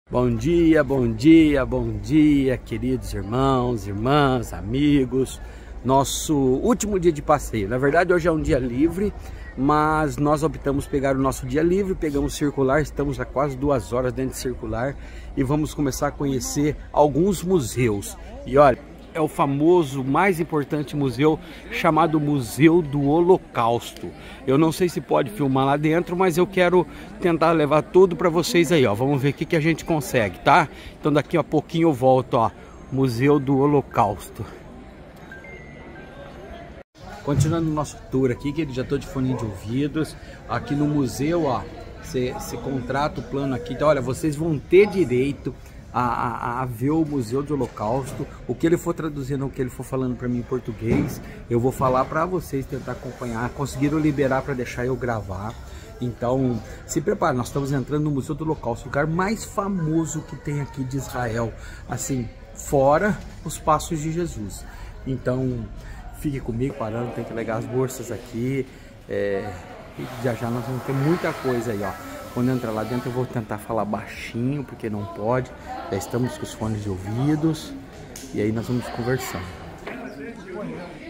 Bom dia, bom dia, bom dia, queridos irmãos, irmãs, amigos. Nosso último dia de passeio. Na verdade, hoje é um dia livre, mas nós optamos pegar o nosso dia livre, pegamos circular, estamos há quase 2 horas dentro de circular e vamos começar a conhecer alguns museus. E olha, é o famoso, mais importante museu chamado Museu do Holocausto. Eu não sei se pode filmar lá dentro, mas eu quero tentar levar tudo para vocês aí, ó. Vamos ver o que a gente consegue, tá? Então daqui a pouquinho eu volto, ó. Museu do Holocausto. Continuando o nosso tour aqui, que já estou de fone de ouvidos. Aqui no museu, ó, você contrata o plano aqui. Então, olha, vocês vão ter direito a ver o Museu do Holocausto. O que ele for traduzindo, o que ele for falando para mim em português, eu vou falar para vocês tentar acompanhar. Conseguiram liberar para deixar eu gravar. Então, se prepare, nós estamos entrando no Museu do Holocausto, o lugar mais famoso que tem aqui de Israel, assim, fora os Passos de Jesus. Então, fique comigo, parando, tem que levar as bolsas aqui, e já nós vamos ter muita coisa aí, ó. Quando entrar lá dentro eu vou tentar falar baixinho, porque não pode, já estamos com os fones de ouvidos, e aí nós vamos conversando.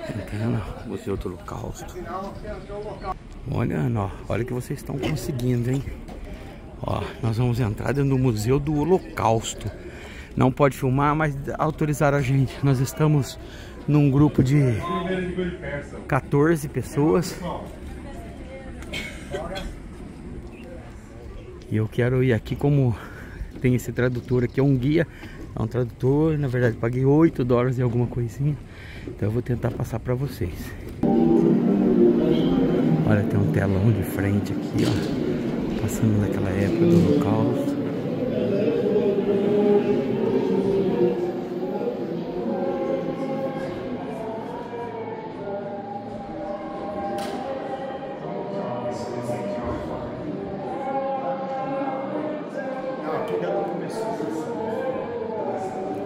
Entendendo? Museu do Holocausto. Olha o que vocês estão conseguindo, hein? Ó, nós vamos entrar dentro do Museu do Holocausto. Não pode filmar, mas autorizaram a gente. Nós estamos num grupo de 14 pessoas. E eu quero ir aqui, como tem esse tradutor aqui, é um guia, é um tradutor, na verdade paguei $8 e alguma coisinha. Então eu vou tentar passar para vocês. Olha, tem um telão de frente aqui, ó, passando naquela época do Holocausto.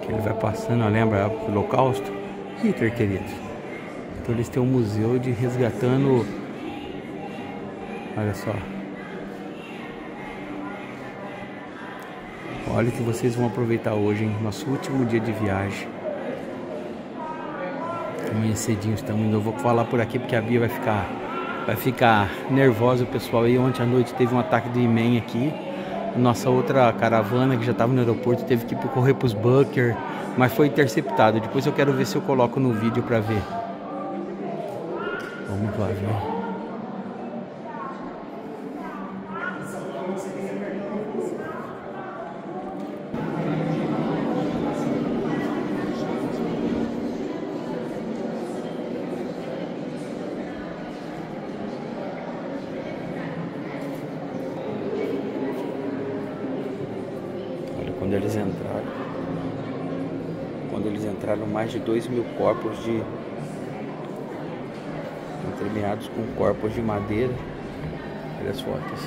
Que ele vai passando, lembra do Holocausto? Hitler, queridos. Então eles têm um museu de resgatando. Olha só. Olha o que vocês vão aproveitar hoje, hein? Nosso último dia de viagem. Amanhã cedinho estamos indo. Eu vou falar por aqui porque a Bia vai ficar nervosa, o pessoal aí. Ontem à noite teve um ataque de Imen aqui. Nossa outra caravana que já estava no aeroporto teve que correr para os bunker, mas foi interceptado. Depois eu quero ver se eu coloco no vídeo para ver. Vamos lá, viu? Quando eles entraram, mais de 2.000 corpos entremeados com corpos de madeira. Olha as fotos.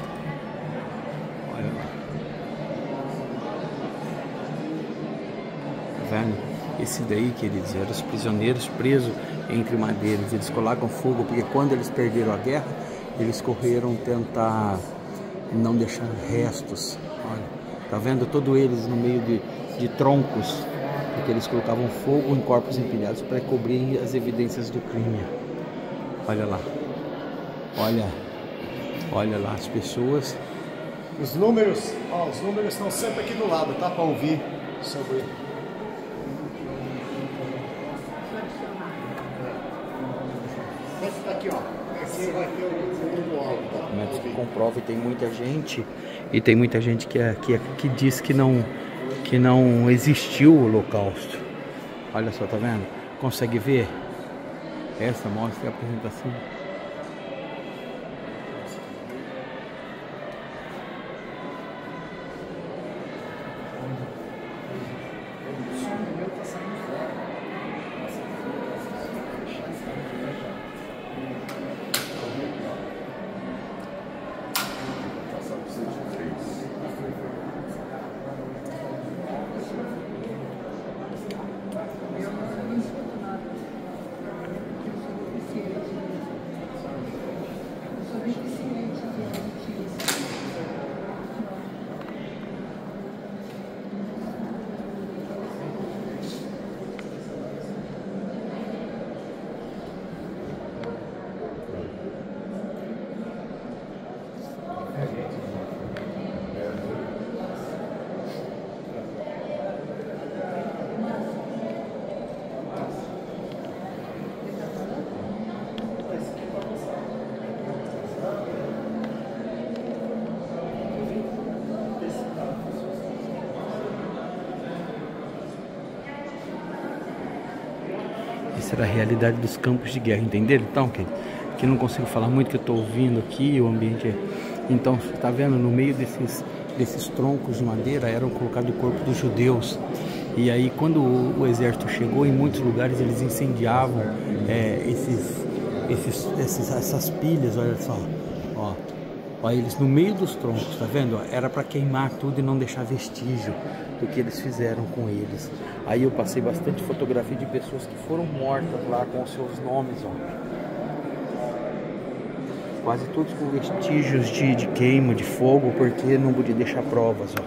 Olha lá. Tá vendo? Esse daí, queridos, eram os prisioneiros presos entre madeiras. Eles colocam fogo, porque quando eles perderam a guerra, eles correram tentar não deixar restos. Olha. Tá vendo? Todos eles no meio de troncos, porque eles colocavam fogo em corpos empilhados para cobrir as evidências do crime. Olha lá. Olha lá as pessoas. Os números estão sempre aqui do lado, tá? Para ouvir sobre. Esse tá aqui, ó. Aqui vai ter o do alto, tá? Mas que comprova, e tem muita gente. E tem muita gente que diz que não existiu o Holocausto. Olha só, tá vendo? Consegue ver? Essa mostra a apresentação. Isso era a realidade dos campos de guerra, entenderam? Então, que não consigo falar muito, que eu estou ouvindo aqui, o ambiente é... Então, você está vendo, no meio desses troncos de madeira eram colocados o corpo dos judeus. E aí, quando o exército chegou, em muitos lugares eles incendiavam essas pilhas, olha só, ó. Olha eles no meio dos troncos, tá vendo? Era para queimar tudo e não deixar vestígio do que eles fizeram com eles. Aí eu passei bastante fotografia de pessoas que foram mortas lá com os seus nomes, ó. Quase todos com vestígios de queima, de fogo, porque não podia deixar provas, ó.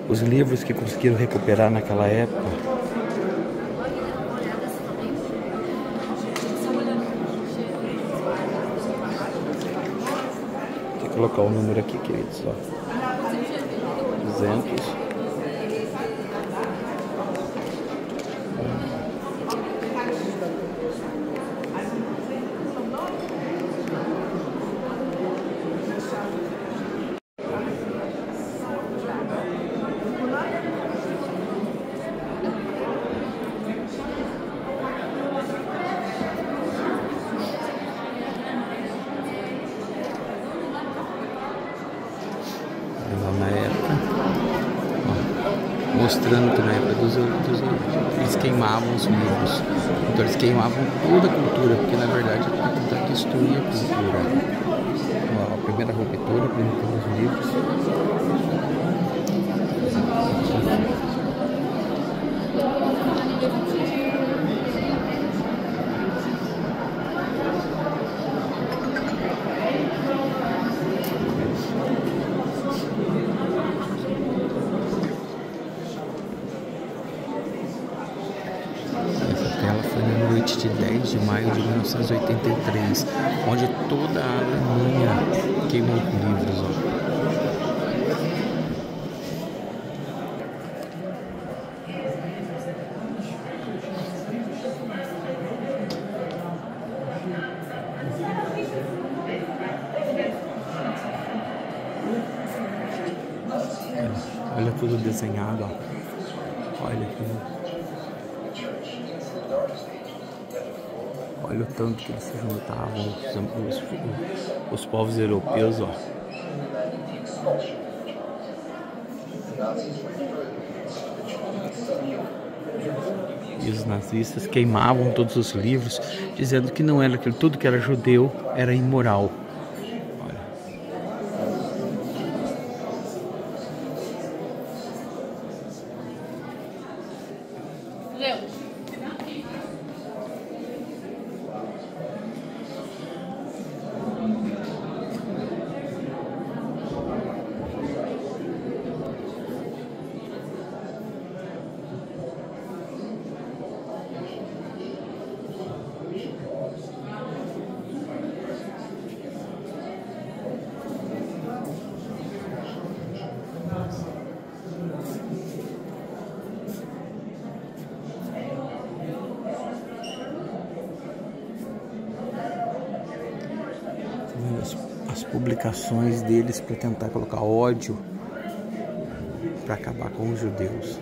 Os livros que conseguiram recuperar naquela época. Vou colocar o número aqui, queridos, ó. 200. Na época, ó, mostrando que na época eles queimavam os livros, então eles queimavam toda a cultura, porque na verdade é para tentar destruir a cultura. Ó, a primeira ruptura, os livros. Ela foi na noite de 10 de maio de 1983, onde toda a Alemanha queimou livros. Ó. Olha tudo desenhado, ó. Olha aqui. Olha o tanto que eles se juntavam, os povos europeus, ó. E os nazistas queimavam todos os livros, dizendo que não era aquilo, tudo que era judeu era imoral. As publicações deles para tentar colocar ódio para acabar com os judeus.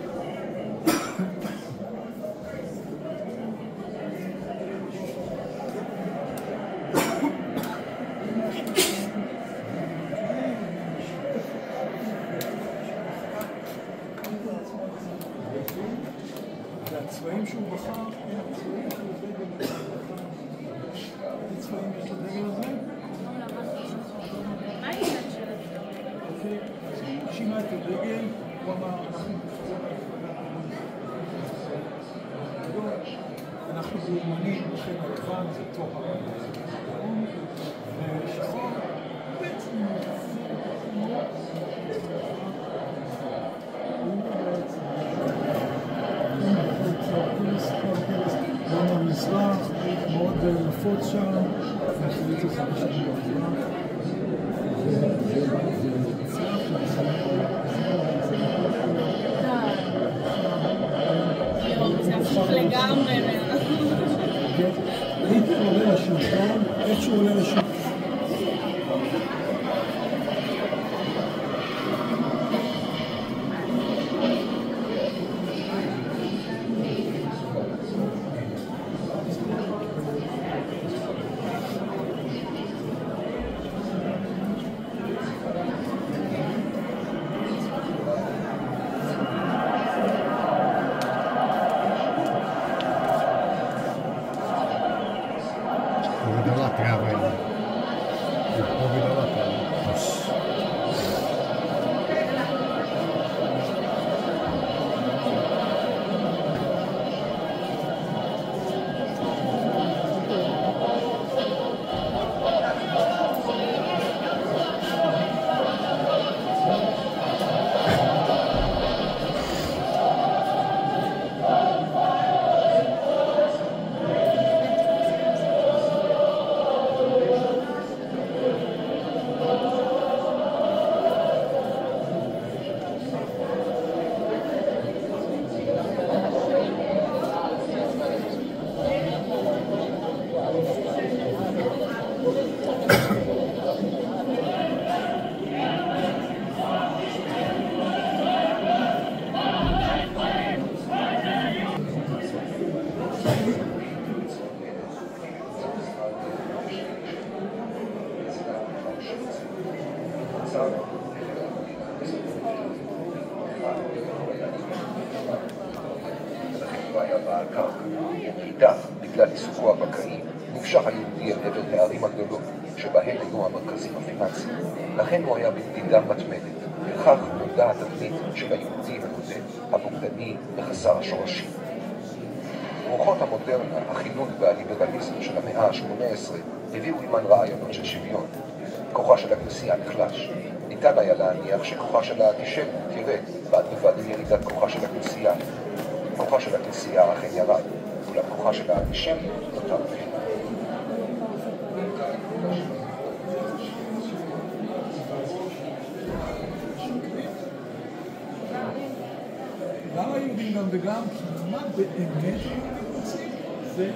הצבעים שהוא בחר, הצבעים יש לדגל הזה? מה העניין של הדגל? אז הוא שינה את הדגל, הוא אמר, אנחנו לאומנים, לכן הלבן זה טוהר, ושחור בעצם גם המזרח, מאוד נפוץ שם, נחליט את זה בשביל המזרח. זה הפך לגמרי. הייתי עולה לשלטון, איך שהוא עולה לשלטון. על קרקע. אידך, בגלל עיסוקו הבנקאי, נמשך היהודי אל עבר הערים הגדולות, שבהן היו המרכזים הפיננסיים. לכן הוא היה בנדידה מתמדת, וכך נולדה התדמית של היהודי המנודה, הבוגדני וחסר השורשים. רוחות המודרנה, החילון והליברליזם של המאה ה-18 הביאו עימן רעיונות של שוויון. כוחה של הכנסייה נחלש. ניתן היה להניח שכוחה של האנטישמיות ירד, בד בבד עם ירידת כוחה של הכנסייה. כוחה של הכנסייה אכן ירד, אולם כוחה של האנטישמיות נותר בעינה. גם היהודים גם וגם, כי מה באמת רוצים זה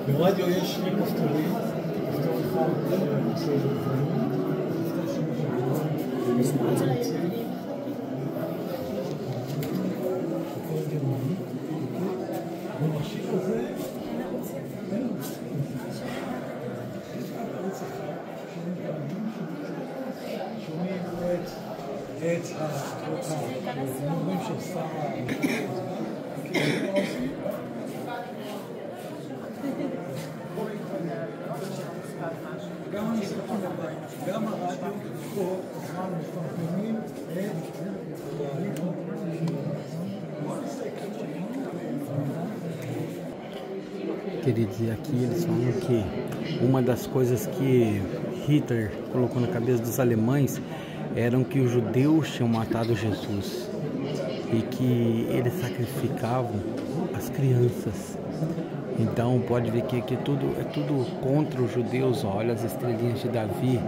ברדיו יש שני כפתורים, כפתור אחד שעושה דברים, במכשיר הזה שומעים את הנאומים של שר גם הרדיו פה זמן מפרסמים Queridos, e aqui eles falam que uma das coisas que Hitler colocou na cabeça dos alemães eram que os judeus tinham matado Jesus e que eles sacrificavam as crianças. Então pode ver que aqui é tudo contra os judeus. Olha as estrelinhas de Davi.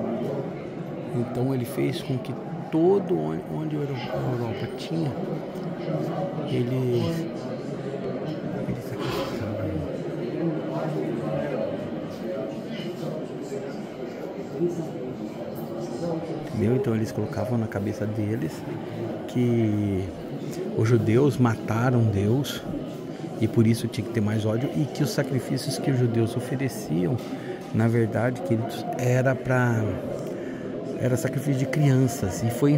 Então ele fez com que todo onde a Europa tinha, ele sacrificava. Então eles colocavam na cabeça deles que os judeus mataram Deus e por isso tinha que ter mais ódio, e que os sacrifícios que os judeus ofereciam, na verdade, que era sacrifício de crianças, e foi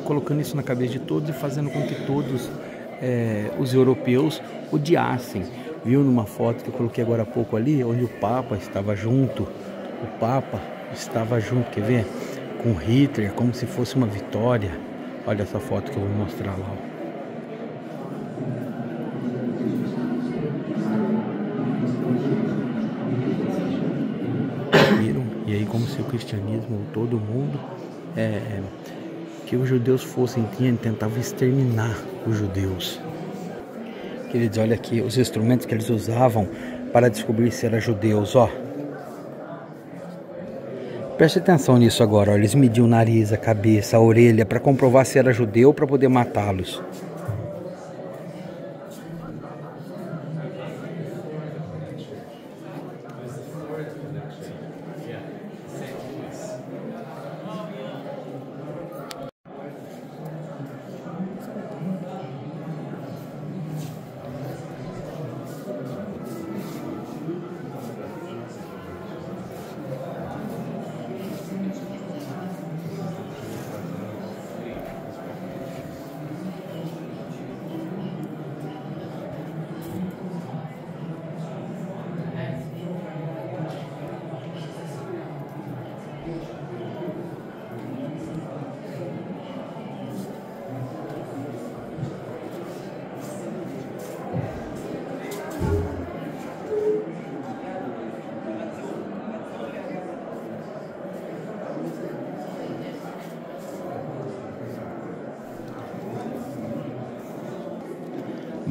colocando isso na cabeça de todos e fazendo com que todos os europeus odiassem. Viu numa foto que eu coloquei agora há pouco ali, onde o Papa estava junto, quer ver? Com Hitler, como se fosse uma vitória. Olha essa foto que eu vou mostrar lá. Viram? E aí como se o cristianismo, todo mundo, que os judeus tentavam exterminar os judeus. Queridos, olha aqui os instrumentos que eles usavam para descobrir se eram judeus, ó. Preste atenção nisso agora, ó. Eles mediam o nariz, a cabeça, a orelha para comprovar se era judeu para poder matá-los.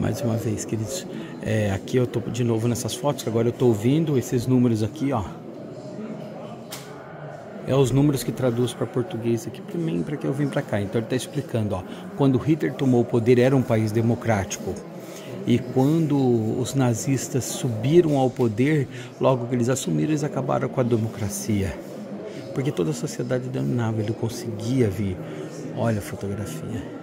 Mais uma vez, queridos, aqui eu tô de novo nessas fotos, que agora eu tô ouvindo esses números aqui, ó. É os números que traduz para português aqui para mim, para que eu vim para cá. Então ele está explicando, ó, quando Hitler tomou o poder era um país democrático. E quando os nazistas subiram ao poder, logo que eles assumiram, eles acabaram com a democracia. Porque toda a sociedade dominava, ele conseguia vir. Olha a fotografia.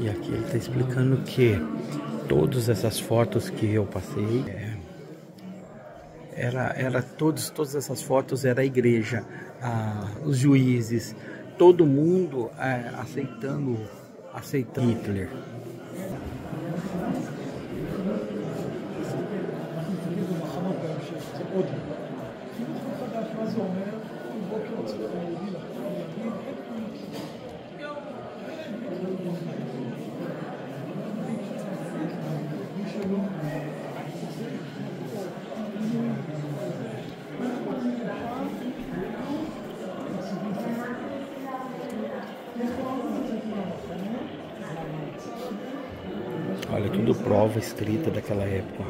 E aqui ele está explicando que todas essas fotos que eu passei, todas essas fotos era a igreja, os juízes, todo mundo aceitando Hitler. Olha, tudo prova escrita daquela época.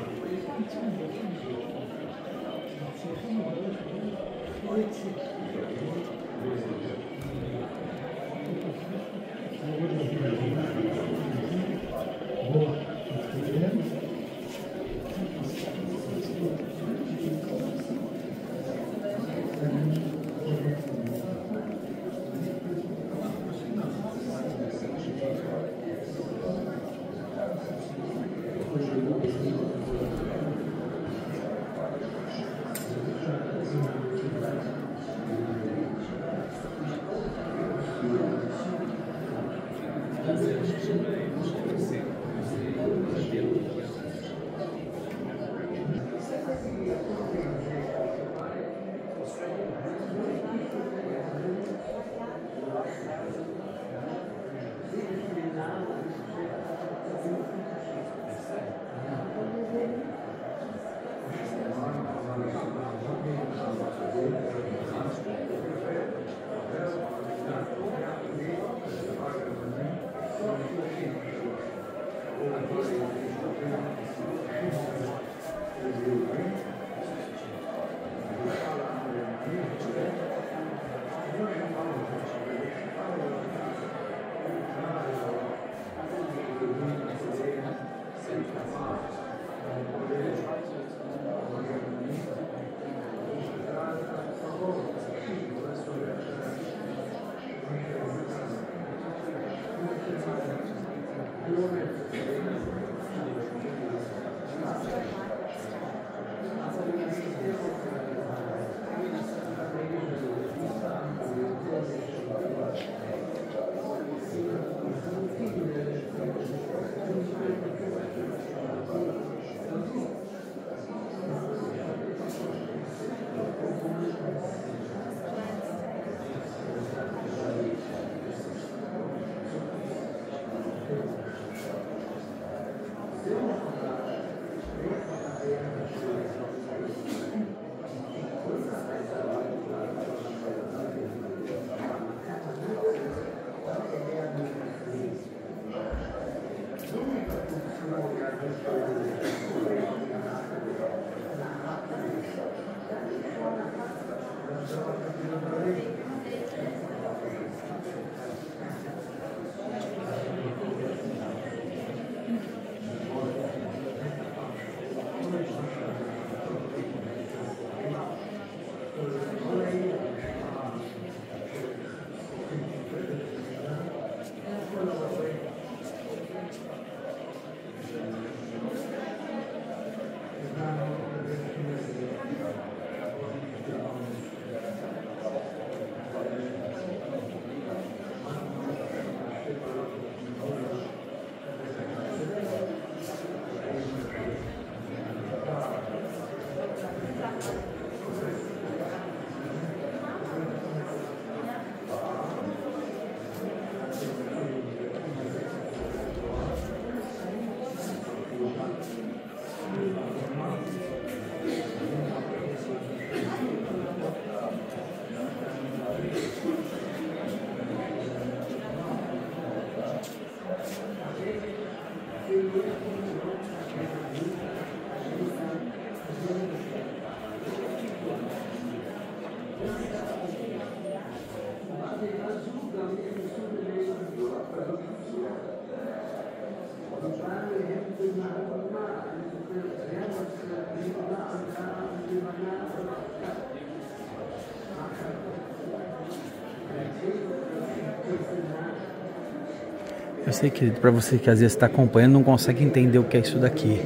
Eu sei que para você que às vezes está acompanhando não consegue entender o que é isso daqui,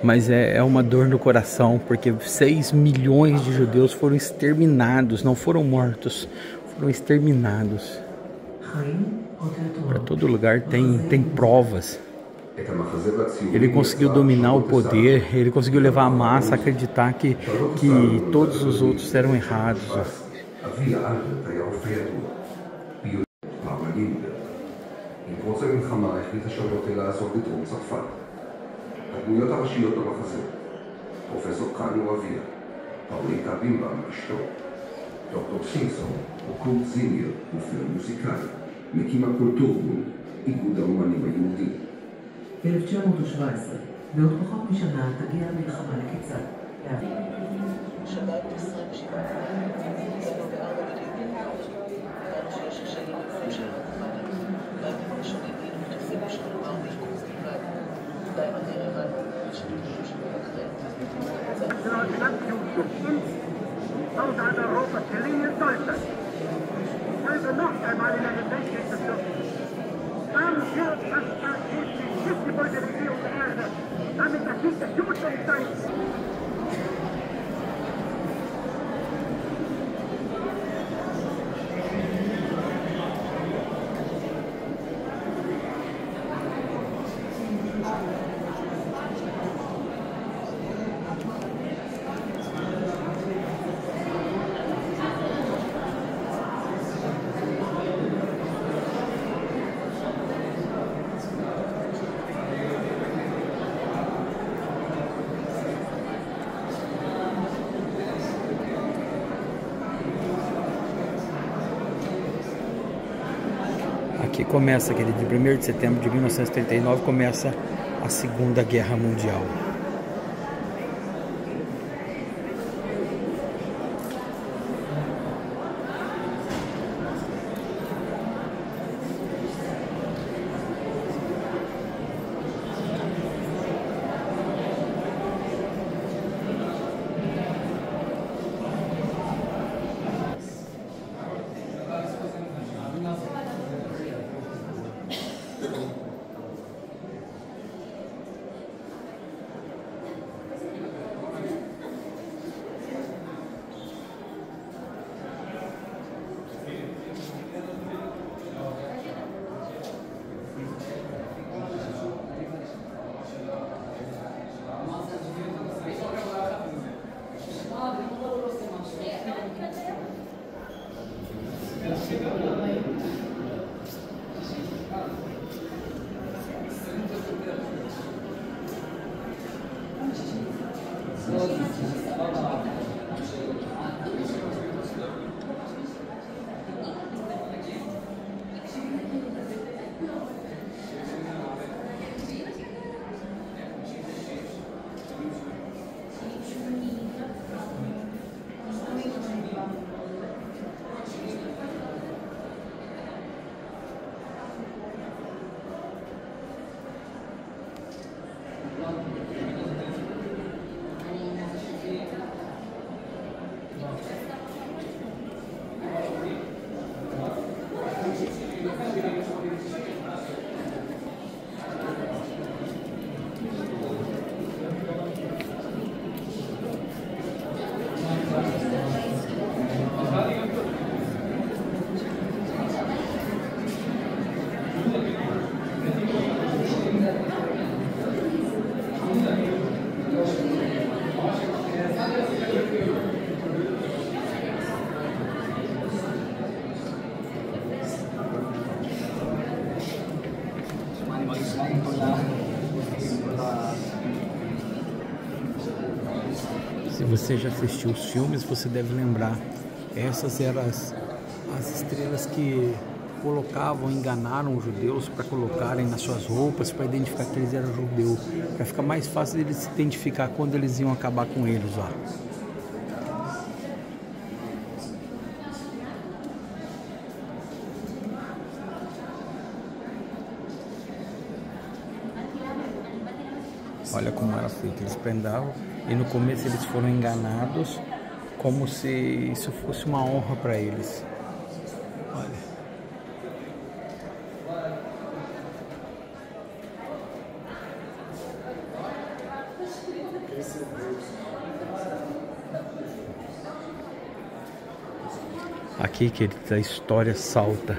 mas é uma dor no coração, porque 6 milhões de judeus foram exterminados, não foram mortos, foram exterminados. Para todo lugar tem provas. Ele conseguiu dominar o poder, ele conseguiu levar a massa a acreditar que todos os outros eram errados. עם פרוץ המלחמה החליטה שרלוטה לעזוב בדרום צרפת. הדמויות הראשיות במחזה: פרופסור קאנו אביה, פאוליקה בימבם אשתו, דוקטור סימפסון וקורט זינגר, מופיע מוזיקלי, מקים הקולטורגון, איגוד האומנים היהודי. ב-1917, בעוד פחות משנה תגיע המלחמה לקיצה. שבת 27. Aus einer Europa gelingen sollte, also noch einmal in eine Weltkrieg zu stürzen. Dann wird das tatsächlich nicht die Bolschewisierung der Erde, damit das nicht der Zustand sein. Aqui começa, aquele de 1º de setembro de 1939, começa a Segunda Guerra Mundial. Se você já assistiu os filmes, você deve lembrar. Essas eram as estrelas que colocavam, enganaram os judeus para colocarem nas suas roupas, para identificar que eles eram judeus, para ficar mais fácil eles se identificar quando eles iam acabar com eles lá. Olha como era feito, eles prendavam e no começo eles foram enganados como se isso fosse uma honra para eles. Olha. Aqui, queridos, a história salta.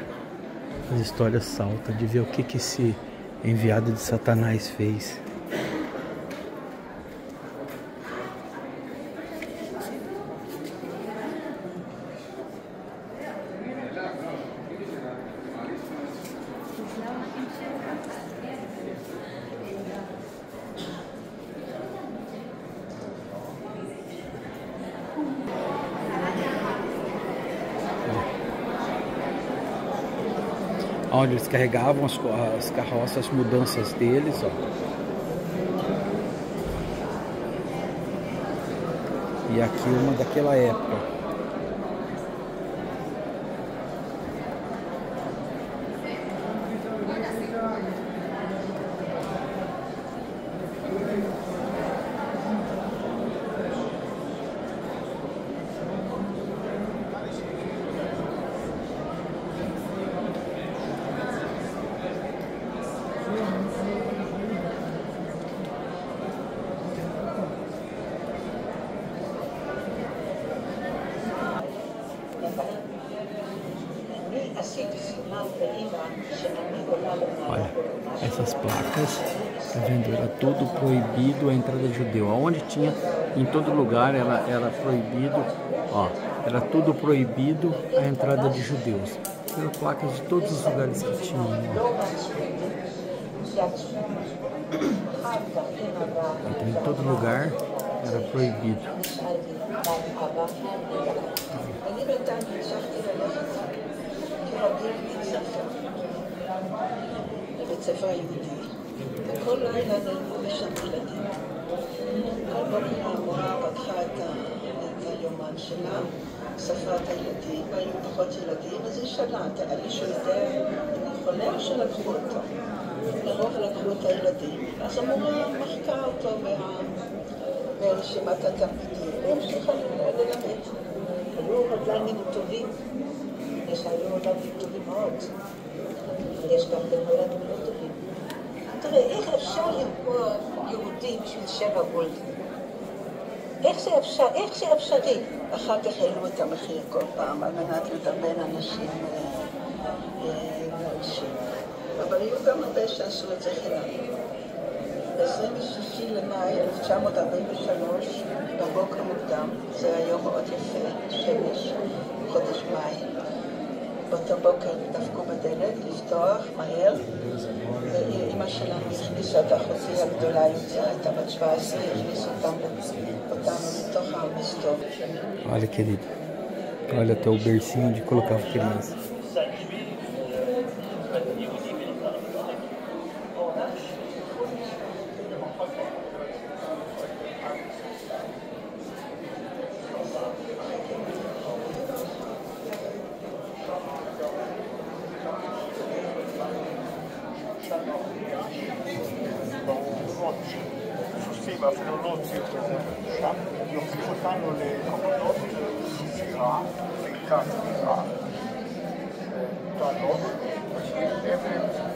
As histórias saltam de ver o que esse enviado de Satanás fez. Onde eles carregavam as carroças, as mudanças deles, ó. E aqui uma daquela época. Olha, essas placas, tá vendo? Era tudo proibido a entrada de judeu. Aonde tinha, em todo lugar, era proibido, ó, era tudo proibido a entrada de judeus. Eram placas de todos os lugares que tinham, ó. Então, em todo lugar era proibido. בבית ספר יהודי, וכל לילה נלמדו לשם ילדים. כל בוקר המורה פתחה את היומן שלה, ספרה את הילדים, והיו פחות ילדים, אז היא שאלה, האיש יודע אם הוא חולה או שלקחו אותו. לרוב לקחו את הילדים, אז המורה מחקה אותו ברשימת התלמידים, והמשיכה ללמד. היו הולדנים טובים, היו הולדנים טובים מאוד. יש גם בנולדים לא טובים. תראה, איך אפשר למכור יהודים בשביל 7 גולדים? איך זה אפשרי? אחר כך העלו את המחיר כל פעם על מנת לדרבן אנשים לאנשים. אבל היו גם הרבה שעשו את זה חינם. ב-26 למאי 1943, בבוקר מוקדם, זה היום מאוד יפה, שמש, חודש מאי. באותו בוקר דפקו בדלת, לפתוח מהר, ואמא שלנו הכניסה את אחותי הגדולה יותר, הייתה בת 17, הכניסה אותנו לתוך המסתור. Olha, querido, olha até o bercinho onde colocava criança. ואפילו לא הוציאו את זה שם, יוציאו אותנו לקומות, זירה, בעיקר זירה, טענות,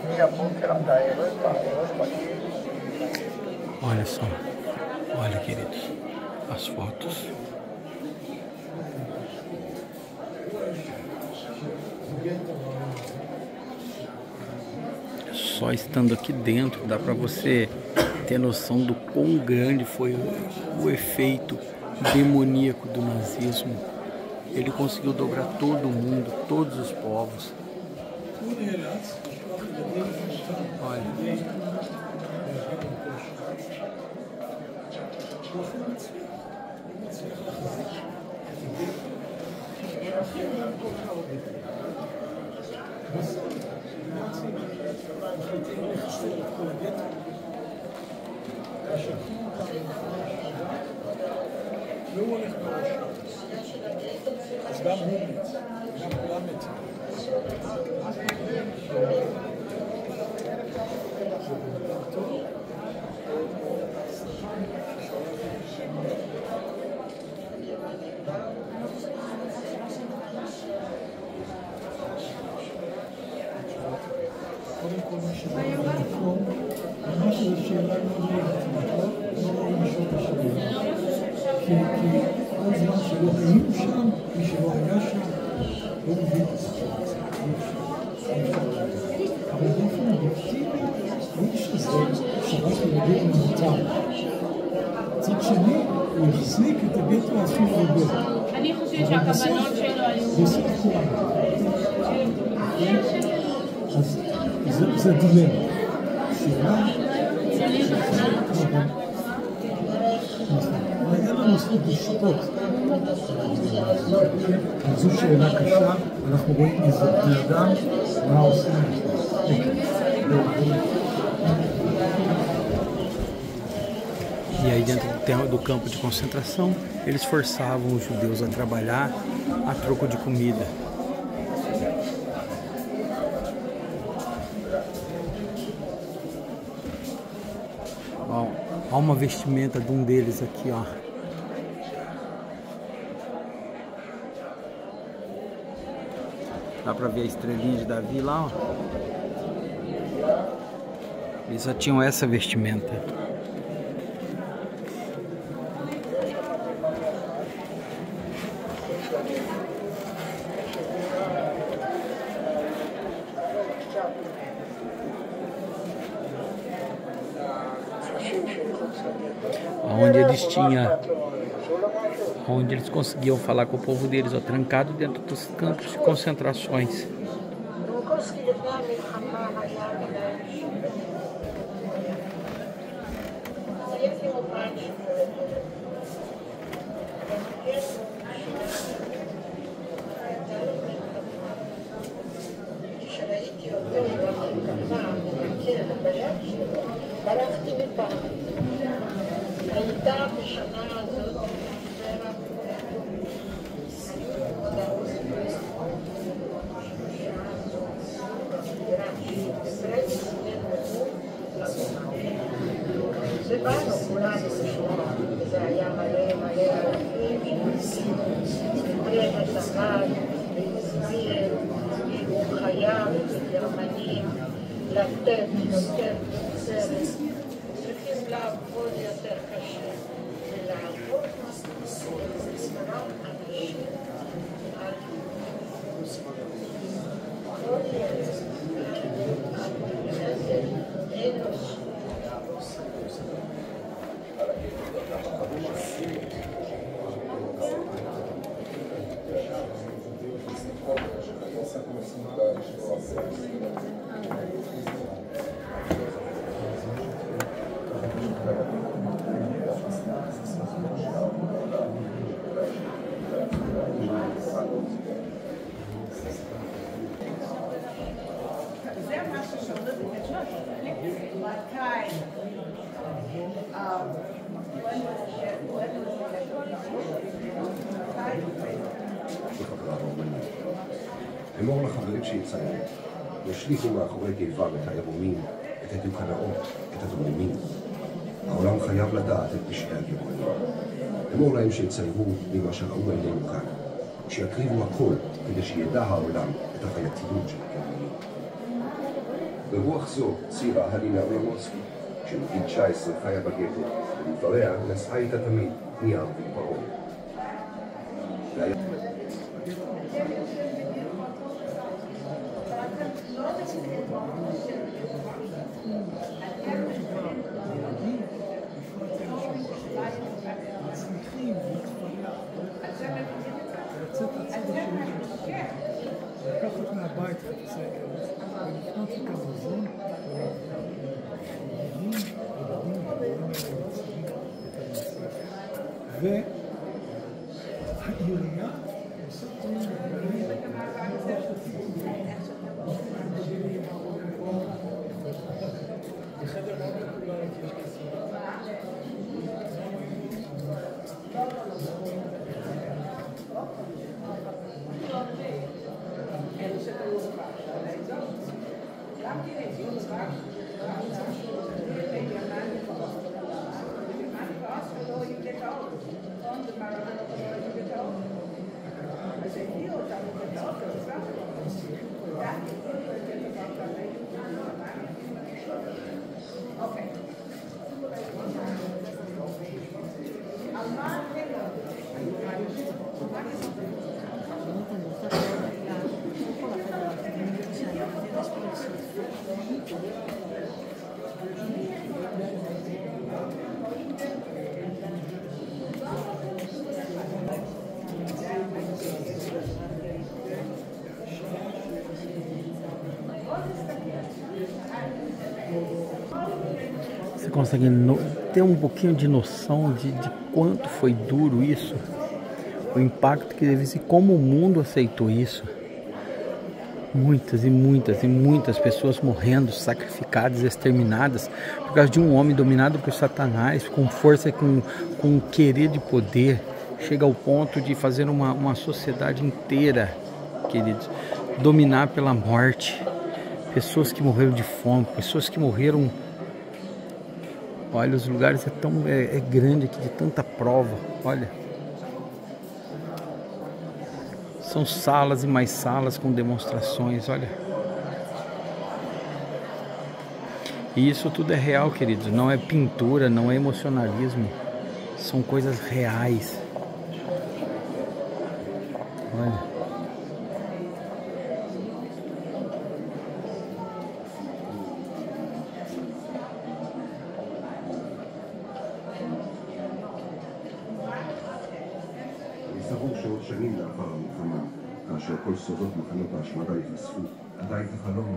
מהבוקר עד הערב, בגיל. Olha só, olha, queridos, as fotos. Só estando aqui dentro dá para você ter noção do quão grande foi o efeito demoníaco do nazismo. Ele conseguiu dobrar todo mundo, todos os povos. Olha. והוא הולך בראשו. אז גם הוא מת, גם כולם מתים. קודם כל מה שבא במקום, ממש זו שאלה מאוד רלוונטית, לא ראוי לשאול את השאלה. כי כל זמן שלא היינו שם, מי שלא היה שם, לא מבין את הסיטואציה. אבל באופן אובייקטיבי, האיש הזה שרף ילדים ממוצר. מצד שני, הוא החזיק את הגטו הכי הרבה. אני חושבת שהכוונות שלו היו... בסוף כולם. אז זה דילמה. שאלה... אין לנו זכות לשפוט. זו שאלה קשה, אנחנו רואים איזה בני אדם, מה עושים? E aí dentro do campo de concentração, eles forçavam os judeus a trabalhar a troco de comida. Olha uma vestimenta de um deles aqui, ó. Dá pra ver a estrelinha de Davi lá, ó. Eles só tinham essa vestimenta. Onde eles conseguiam falar com o povo deles, ó, trancado dentro dos campos de concentrações. ובאנו כולם בספרות, וזה היה מלא מלא אלפים, דיבר את החג, והסביר שהוא חייב לגרמנים לתת יותר סרט, צריכים לעבוד יותר קשה, ולעבוד מספרם אנשים על כל ילד, אין לו אמור לחברים שיציינו, ישליכו מאחורי קיבה את העירומים, את הדיוקנאות, את הדוממים. העולם חייב לדעת את פשעי הגרמנים. אמור להם שיציירו ממה שראו עינינו כאן, שיקריבו הכל כדי שידע העולם את החייתיות של הגרמנים. ברוח זו ציירה הלינה אולמוצקי, כשבגיל 19 חיה בגטו, ולדבריה נשאה איתה תמיד נייר ופרעון. לקחת מהבית חצי ולפנות לכזוזון והעירייה עושה בחדר מאוד מקובל יש כסף Você consegue ter um pouquinho de noção de quanto foi duro isso? O impacto que teve e como o mundo aceitou isso. Muitas e muitas e muitas pessoas morrendo, sacrificadas, exterminadas por causa de um homem dominado por Satanás, com força, com querer de poder. Chega ao ponto de fazer uma sociedade inteira, queridos, dominar pela morte. Pessoas que morreram de fome, pessoas que morreram... Olha, os lugares é grande aqui, de tanta prova, olha. São salas e mais salas com demonstrações, olha. E isso tudo é real, queridos. Não é pintura, não é emocionalismo. São coisas reais. Olha.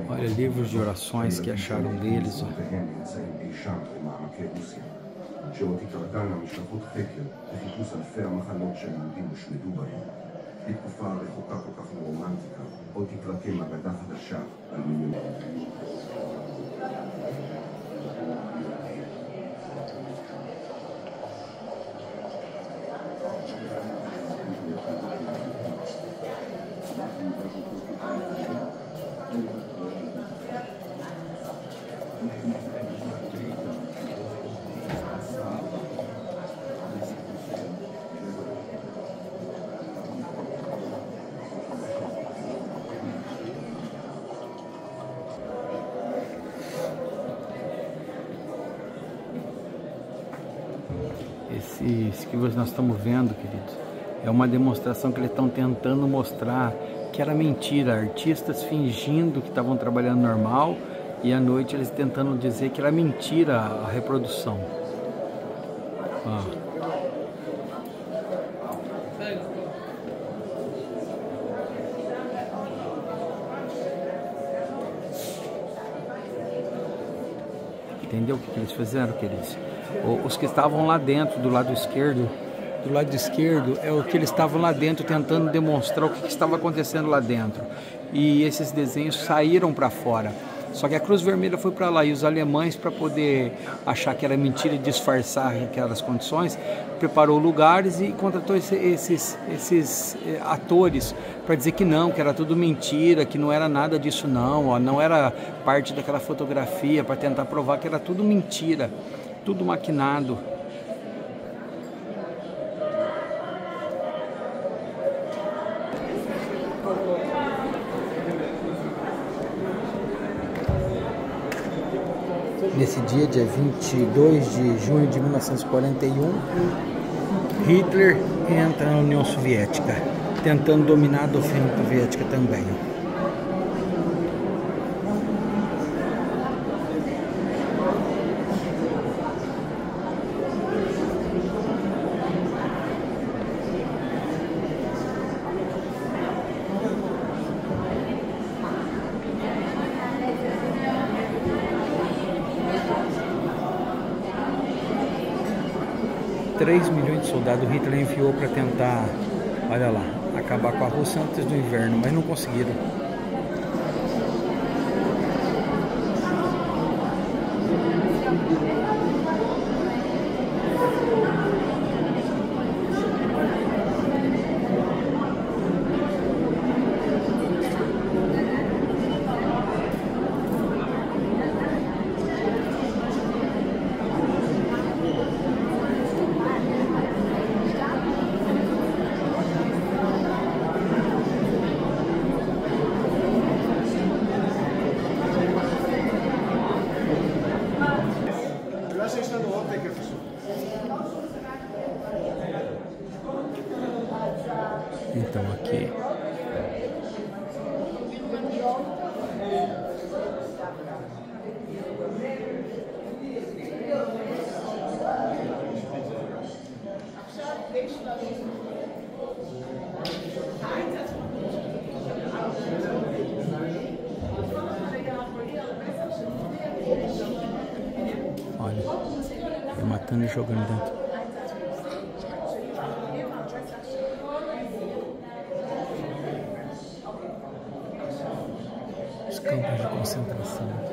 Olha, livros de orações que acharam deles. בתקופה רחוקה כל כך מרומנטיקה, עוד תתרקם אגדה חדשה על מיליון. Esse que nós estamos vendo, queridos, é uma demonstração que eles estão tentando mostrar que era mentira. Artistas fingindo que estavam trabalhando normal e à noite eles tentando dizer que era mentira a reprodução. Entendeu o que eles fizeram, queridos? Os que estavam lá dentro, do lado esquerdo é o que eles estavam lá dentro tentando demonstrar o que estava acontecendo lá dentro. E esses desenhos saíram para fora. Só que a Cruz Vermelha foi para lá e os alemães, para poder achar que era mentira e disfarçar aquelas condições, preparou lugares e contratou esses atores para dizer que não, que era tudo mentira, que não era nada disso não era parte daquela fotografia, para tentar provar que era tudo mentira, tudo maquinado. Nesse dia 22 de junho de 1941, Hitler entra na União Soviética, tentando dominar a União Soviética também. $3 milhões de soldados Hitler enviou para tentar, olha lá, acabar com a Rússia antes do inverno, mas não conseguiram. Então aqui olha. bacana jogando dentro. Os campos de concentração.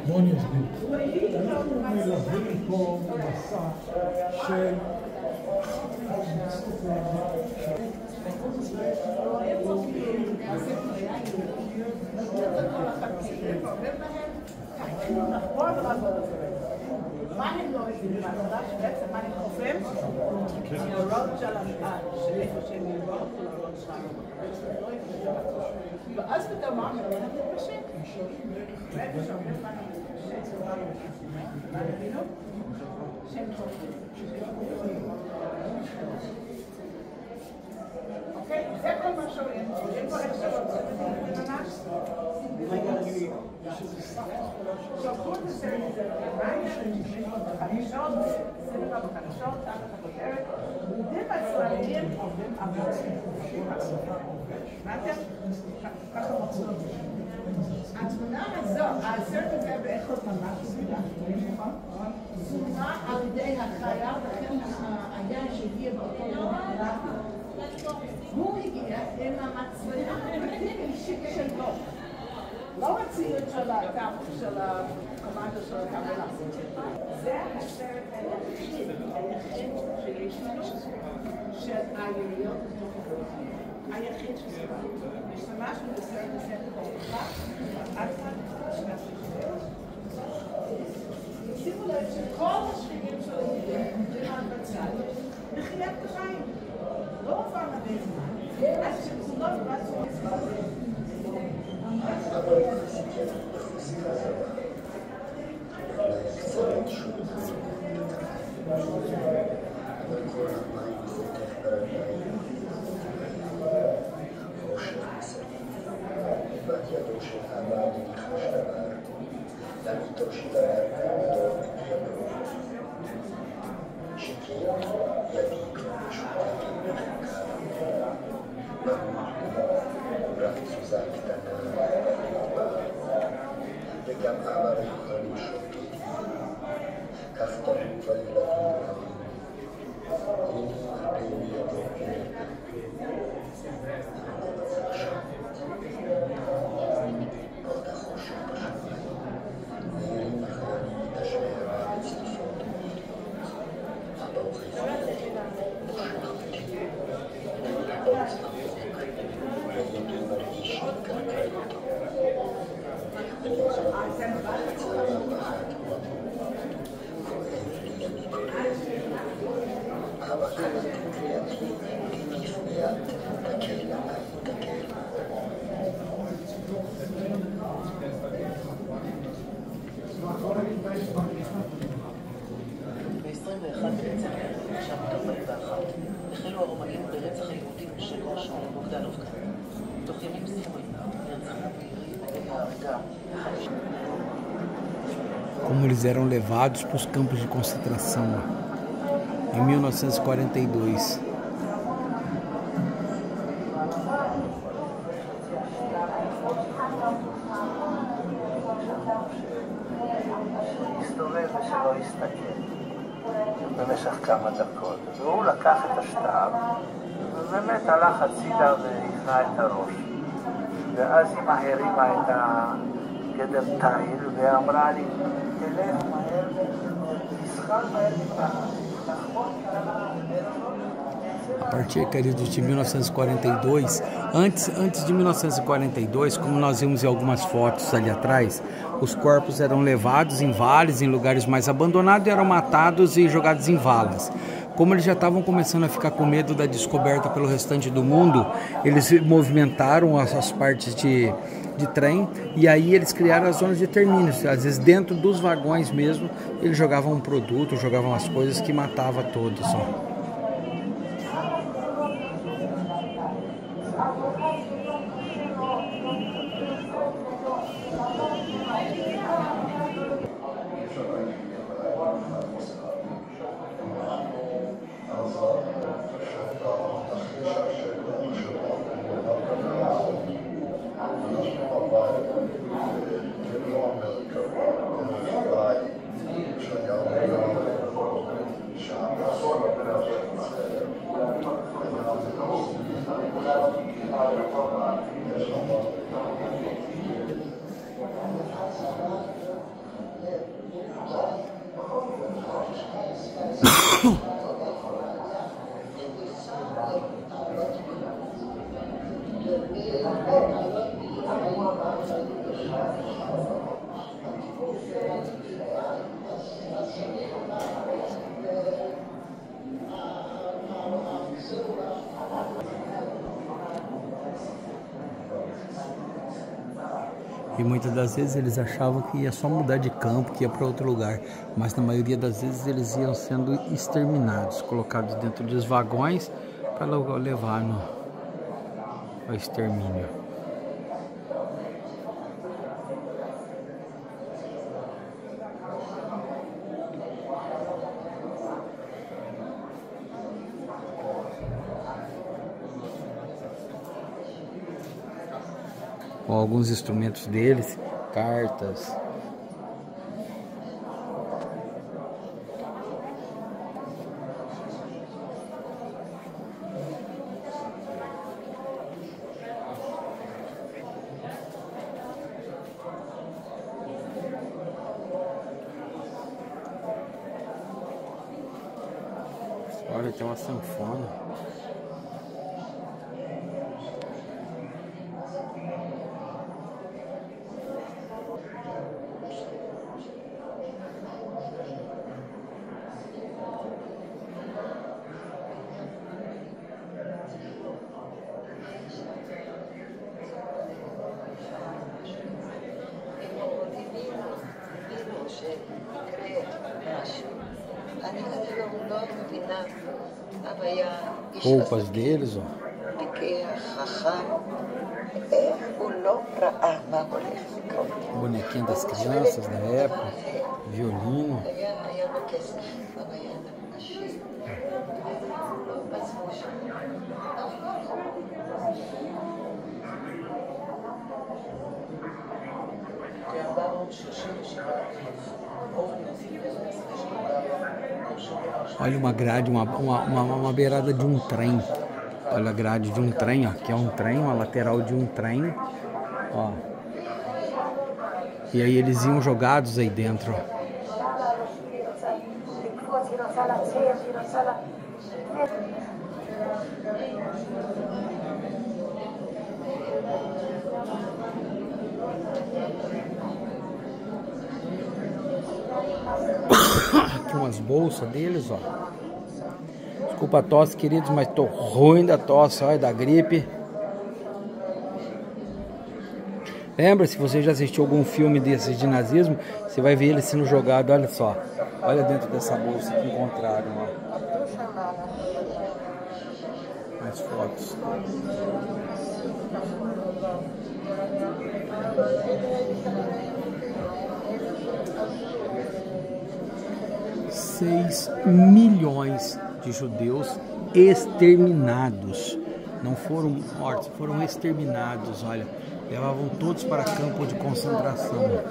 בואו אני אסביר. אנחנו מלווים פה מסע של מה הם לא מבינים? מהדבר שבעצם מה הם חופים? הרוד של המעט, שאיפה שהם יבואו, הרוד שלנו. ואז פתאום מה אומר? אנחנו מתפשט. ואיפה שאומרים מה אנחנו מתפשט. מה הבינו? שהם חופים. אוקיי? זה כל מה שאומרים. יש פה איך שרוצה לדבר ממש? שלחו את הסרט הזה בחדשות, סינמה בחדשות, תחת הכותרת, יהודים הישראלים עובדים עבודה. שמעתם? ככה מצאו. התמונה הזו, הסרט הזה באיכות ממש צולמה על ידי החייל, וכן היה שהגיע באותו יום, הוא הגיע עם המצלמה האישית שלו. לא הציוד של הקומנדו של הקבלה. זה הסרט היחיד שיש לנו של העיריות היחיד שסבבה. השתמשנו בסרט הזה עד כאן שנת שחרר. שימו לב שכל השכנים של היהודים עומדים על בצד בחיית בחיים. לא עבר הרבה זמן, אז שכולם רצו לצבא. וגם אבא ויוכל לשאול כך תראו וילדו רבים הנה הרבה מידו עכשיו עוד החושך בשמיים מאירים החיילים את השיירה בצליפות הבאורים מושך בצליפות ויודו מרגישים קרקע אותו ב-21 בדצמבר 1941 החלו הרומאים ברצח היהודים של ראש בוגדנובקה. תוך ימים ספורים נרצחו בירי ההריגה. Como eles eram levados para os campos de concentração em 1942. הסתובב ושלא הסתכל במשך כמה דקות, והוא לקח את השטר ובאמת הלך הצידה והפנה את הראש, ואז אמא הרימה את הגדר תיל ואמרה לי תלך מהר ותסחר מהר A partir, queridos, de 1942, antes de 1942, como nós vimos em algumas fotos ali atrás, os corpos eram levados em vales, em lugares mais abandonados, e eram matados e jogados em valas. Como eles já estavam começando a ficar com medo da descoberta pelo restante do mundo, eles movimentaram as partes de trem, e aí eles criaram as zonas de termínio. Às vezes dentro dos vagões mesmo, eles jogavam um produto, jogavam as coisas que matava todos. Ó. E muitas das vezes eles achavam que ia só mudar de campo, que ia para outro lugar. Mas na maioria das vezes eles iam sendo exterminados, colocados dentro dos vagões para levar ao extermínio. Com alguns instrumentos deles, cartas. Olha, tem uma sanfona. Roupas deles, ó. Bonequinho das crianças da época, violino. Olha uma grade, uma beirada de um trem. Olha a grade de um trem, ó. Aqui é um trem, uma lateral de um trem, ó. E aí eles iam jogados aí dentro, ó. Aqui umas bolsas deles, ó. Desculpa a tosse, queridos, mas tô ruim da tosse, olha, da gripe. Lembra, se você já assistiu algum filme desses de nazismo, você vai ver ele sendo jogado, olha só. Olha dentro dessa bolsa que encontraram, ó. Mais fotos. Seis milhões de judeus exterminados. Não foram mortos, foram exterminados, olha. Levavam todos para campo de concentração.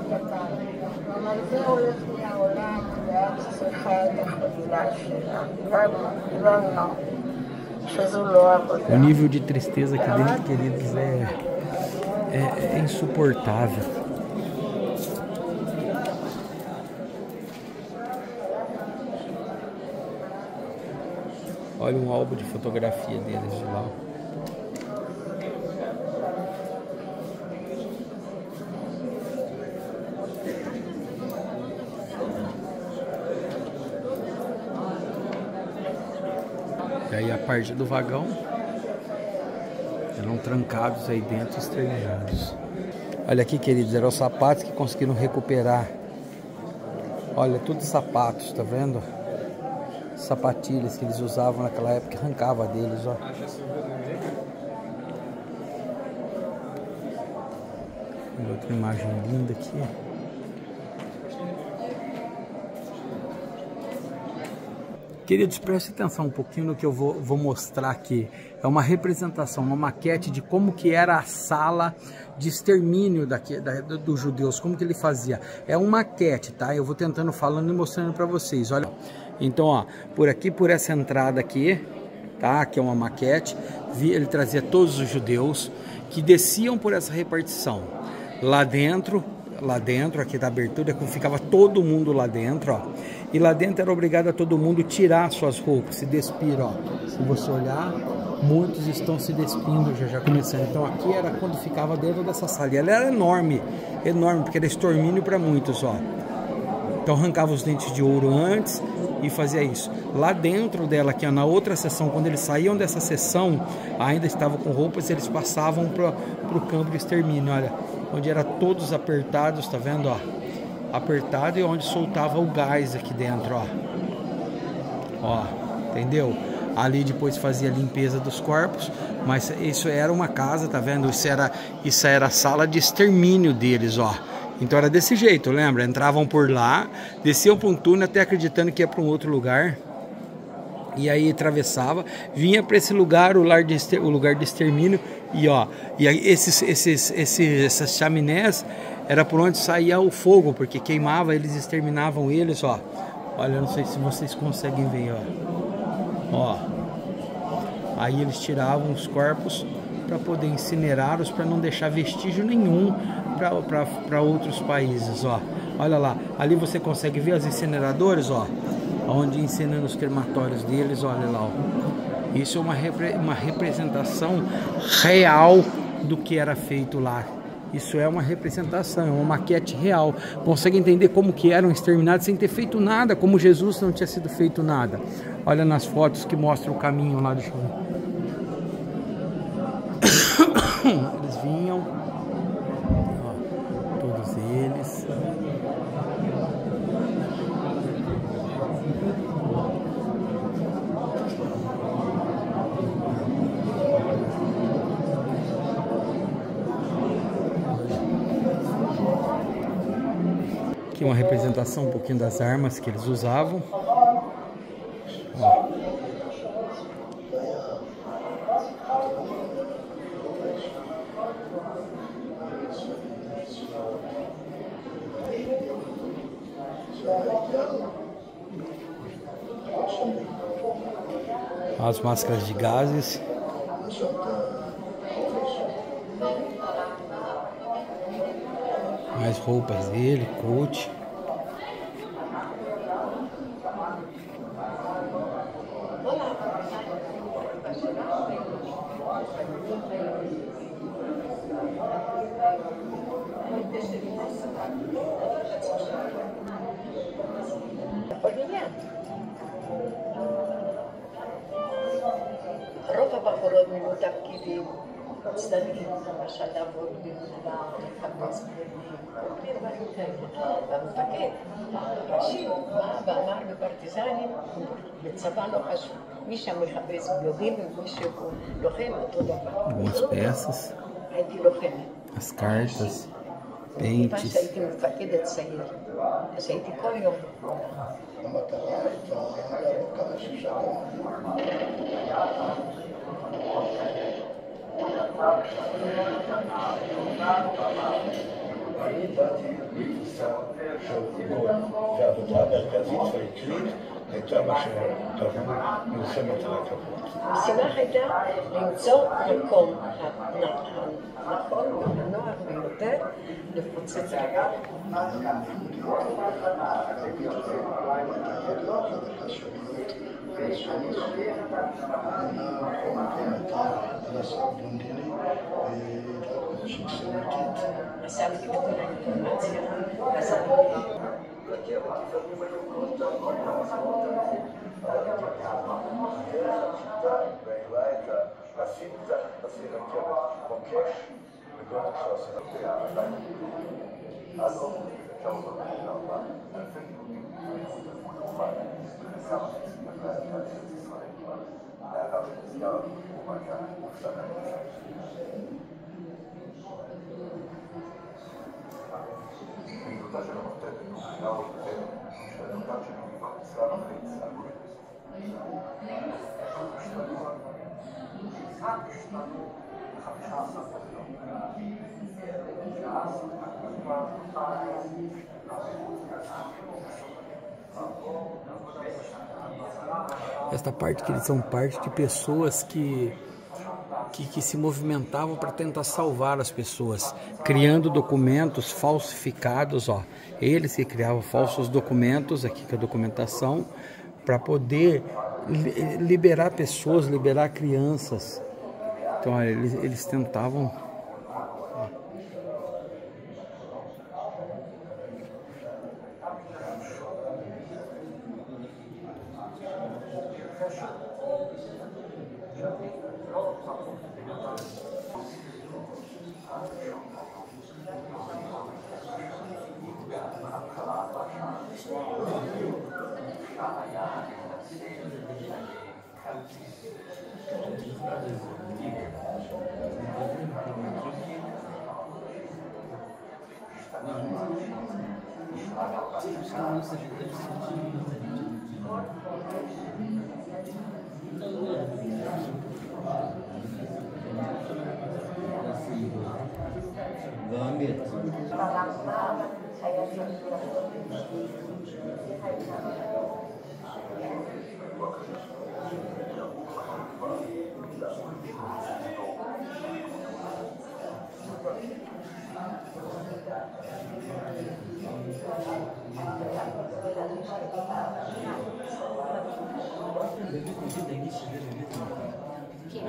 O nível de tristeza aqui dentro, queridos, é insuportável. Olha um álbum de fotografia deles de lá. E aí a parte do vagão eram trancados aí dentro, exterminados. Olha aqui, queridos, eram os sapatos que conseguiram recuperar. Olha, tudo sapatos, tá vendo? Sapatilhas que eles usavam naquela época, arrancava deles, ó. Outra imagem linda aqui. Queridos, prestem atenção um pouquinho no que eu vou mostrar aqui. É uma representação, uma maquete de como que era a sala de extermínio dos judeus, como que ele fazia. É uma maquete, tá? Eu vou tentando falando e mostrando para vocês, olha. Então, ó, por aqui, por essa entrada aqui, tá? Aqui é uma maquete. Ele trazia todos os judeus que desciam por essa repartição. Lá dentro aqui da abertura, ficava todo mundo lá dentro, ó. E lá dentro era obrigado a todo mundo tirar suas roupas, se despir, ó. Se você olhar, muitos estão se despindo, já começando. Então aqui era quando ficava dentro dessa sala. E ela era enorme, enorme, porque era extermínio para muitos, ó. Então arrancava os dentes de ouro antes e fazia isso. Lá dentro dela, aqui ó, na outra sessão, quando eles saíam dessa sessão, ainda estavam com roupas, eles passavam para o campo de extermínio, olha. Onde era todos apertados, tá vendo, ó? Apertado e onde soltava o gás aqui dentro, ó. Ó, entendeu? Ali depois fazia a limpeza dos corpos, mas isso era uma casa, tá vendo? Isso era a sala de extermínio deles, ó. Então era desse jeito, lembra? Entravam por lá, desciam para um túnel até acreditando que ia para um outro lugar. E aí atravessava, vinha para esse lugar, o lugar de extermínio, e ó, e aí essas chaminés era por onde saía o fogo, porque queimava, eles exterminavam eles, ó. Olha, não sei se vocês conseguem ver, ó. Ó. Aí eles tiravam os corpos para poder incinerá-los, para não deixar vestígio nenhum para outros países, ó. Olha lá, ali você consegue ver as incineradoras, ó. Onde ensinando os crematórios deles, olha lá, ó. Isso é uma representação real do que era feito lá. Isso é uma representação, é uma maquete real. Consegue entender como que eram exterminados sem ter feito nada, como Jesus não tinha sido feito nada. Olha nas fotos que mostram o caminho lá do chão. Eles vinham, ó, todos eles. Aqui uma representação um pouquinho das armas que eles usavam. Ó. As máscaras de gases. Mais roupas dele, coat. רוב הבחורות מילאו תפקידים צדדיים, למשל לעבוד בגבולה, לחפש פרטים, דברים כאלה. והמפקד הראשי בא ואמר בפרטיזנים, בצבא לא חשוב, מי שמחפש בלוגים ומי שהוא לוחם אותו דבר. Algumas peças. הייתי לוחמת. As cartas, pentes. הייתי מפקדת צעיר, אז הייתי כל יום. המטרה הייתה לעבוד כמה שאפשר. אני באתי בתפיסה של ריבון, והעבודה המרכזית והעיקרית הייתה מה שקראו מלחמת הרכבות. המשימה הייתה למצוא מקום הנכון והנוח ביותר לפוצץ רכבת. אספתי את כל האינפורמציה, Esta parte que eles são parte de pessoas que que se movimentavam para tentar salvar as pessoas, criando documentos falsificados, ó. Eles que criavam falsos documentos, aqui com a documentação, para poder liberar pessoas, liberar crianças. Então, olha, eles tentavam...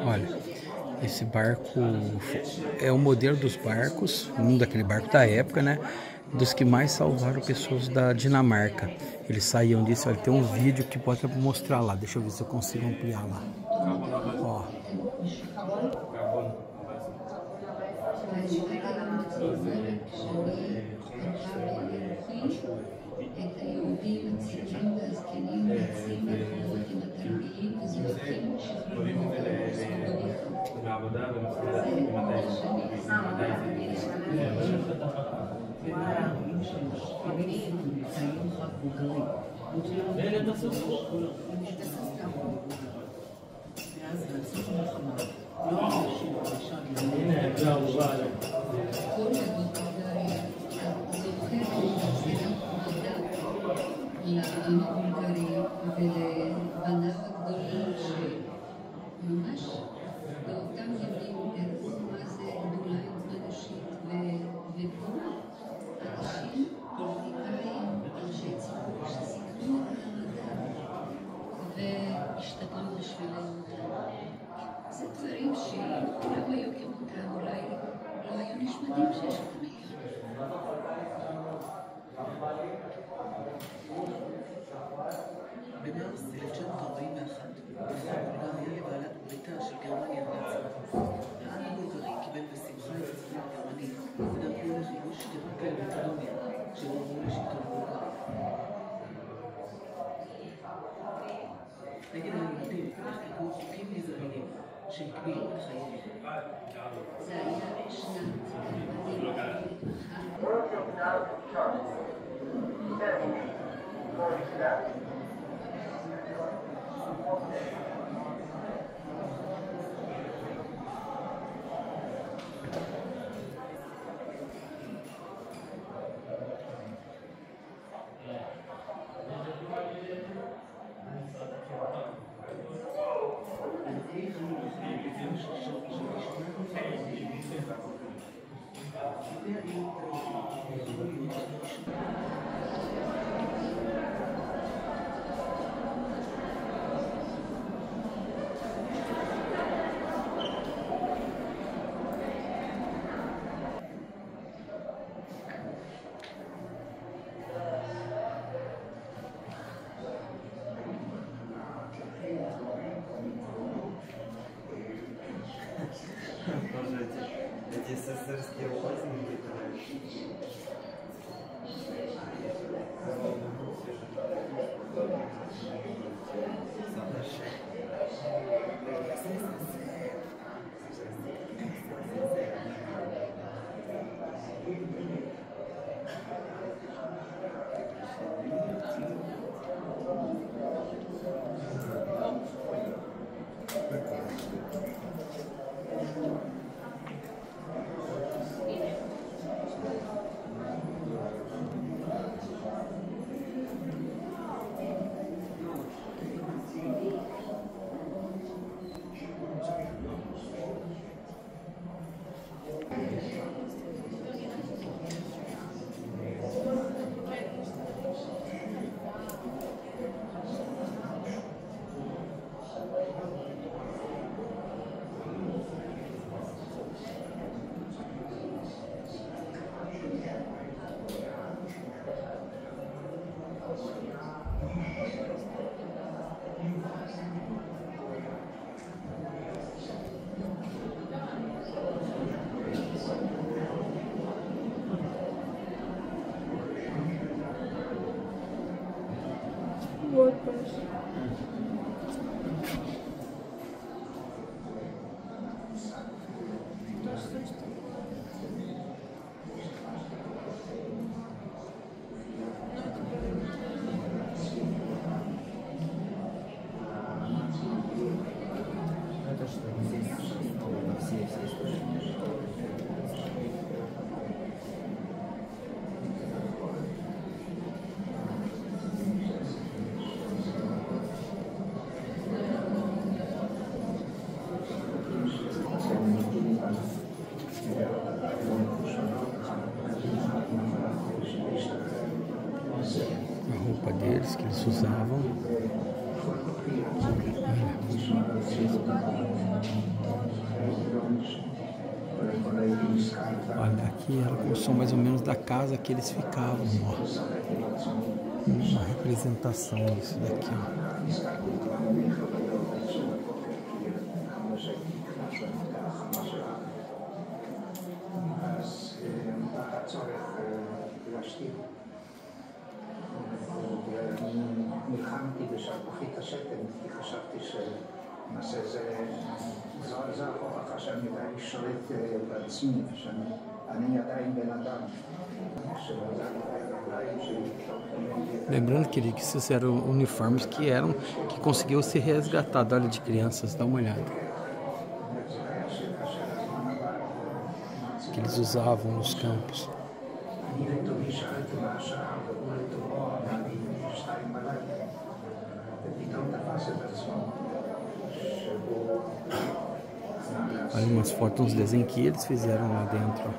Olha, esse barco é o modelo dos barcos, um daquele barco da época, né? Dos que mais salvaram pessoas da Dinamarca. Eles saíam disso, olha, tem um vídeo que pode mostrar lá. Deixa eu ver se eu consigo ampliar lá. Ó. במרץ 1941, בולגריה לבעלת בריתה של גרמניה הנאצית. העם הבולגרי קיבל בשמחה את הצבא הגרמני ודרכו לכיבוש שתי חוקי אוטונומיה שהועברו לשלטון בולגרי. נגד היהודים נחקקו חוקים גזעניים שהקבילו את חייהם. זה היה שנת Эти СССРские лозунги. A roupa deles que eles usavam. Olha, aqui era a construção mais ou menos da casa que eles ficavam, ó. Uma representação disso daqui, ó. נלחמתי בשלפוחית השתן, כי חשבתי שלמעשה זו ההוכחה שאני עדיין שולט בעצמי, שאני עדיין בן אדם. Lembrando que esses eram uniformes que conseguiu ser resgatado. Olha, de crianças, dá uma olhada. Que eles usavam nos campos. Olha umas fotos, uns desenhos que eles fizeram lá dentro.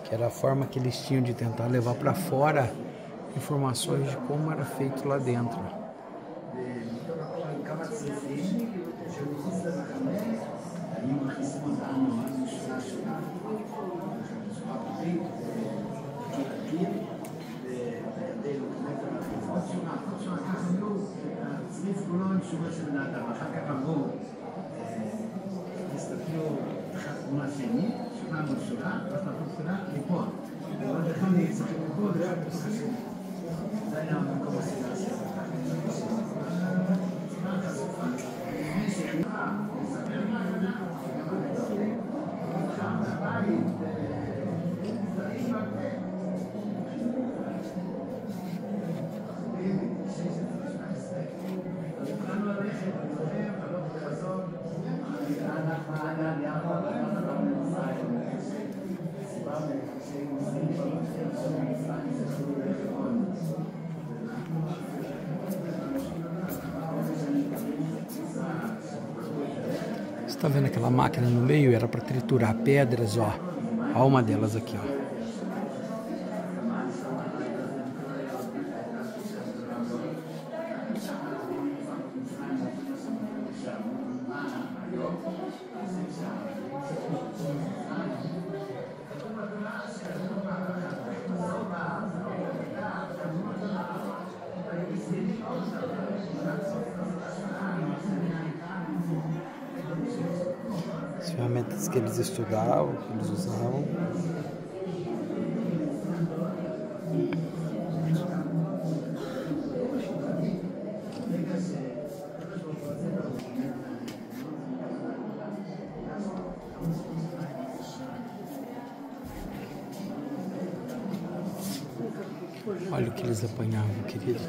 Que era a forma que eles tinham de tentar levar para fora informações de como era feito lá dentro. Você está vendo aquela máquina no meio? Era para triturar pedras, ó. Olha uma delas aqui, ó. As ferramentas que eles estudavam, que eles usavam. Olha o que eles apanhavam, querido.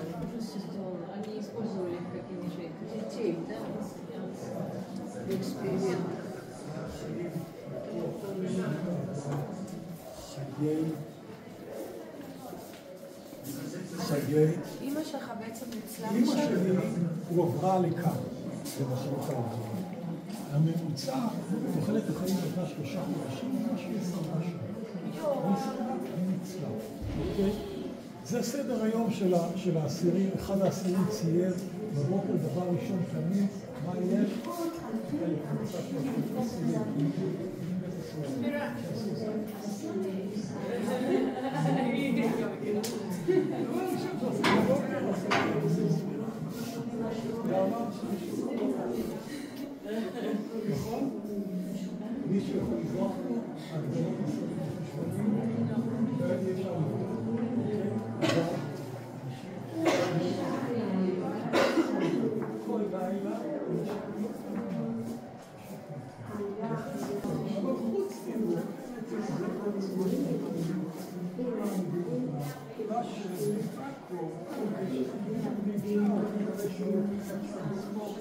אמא שלך בעצם ניצלה אמא שלי הועברה לכאן, במחלות העבודה. הממוצע, תוחלת החיים הייתה 3 חודשים, משהו 10 משהו. היא ניצלה, אוקיי? זה סדר היום של האסירים. אחד האסירים צייר בבוקר דבר ראשון תמיד, מה יש? קבוצה של אסירים. נכון? מישהו יכול לברוח לו?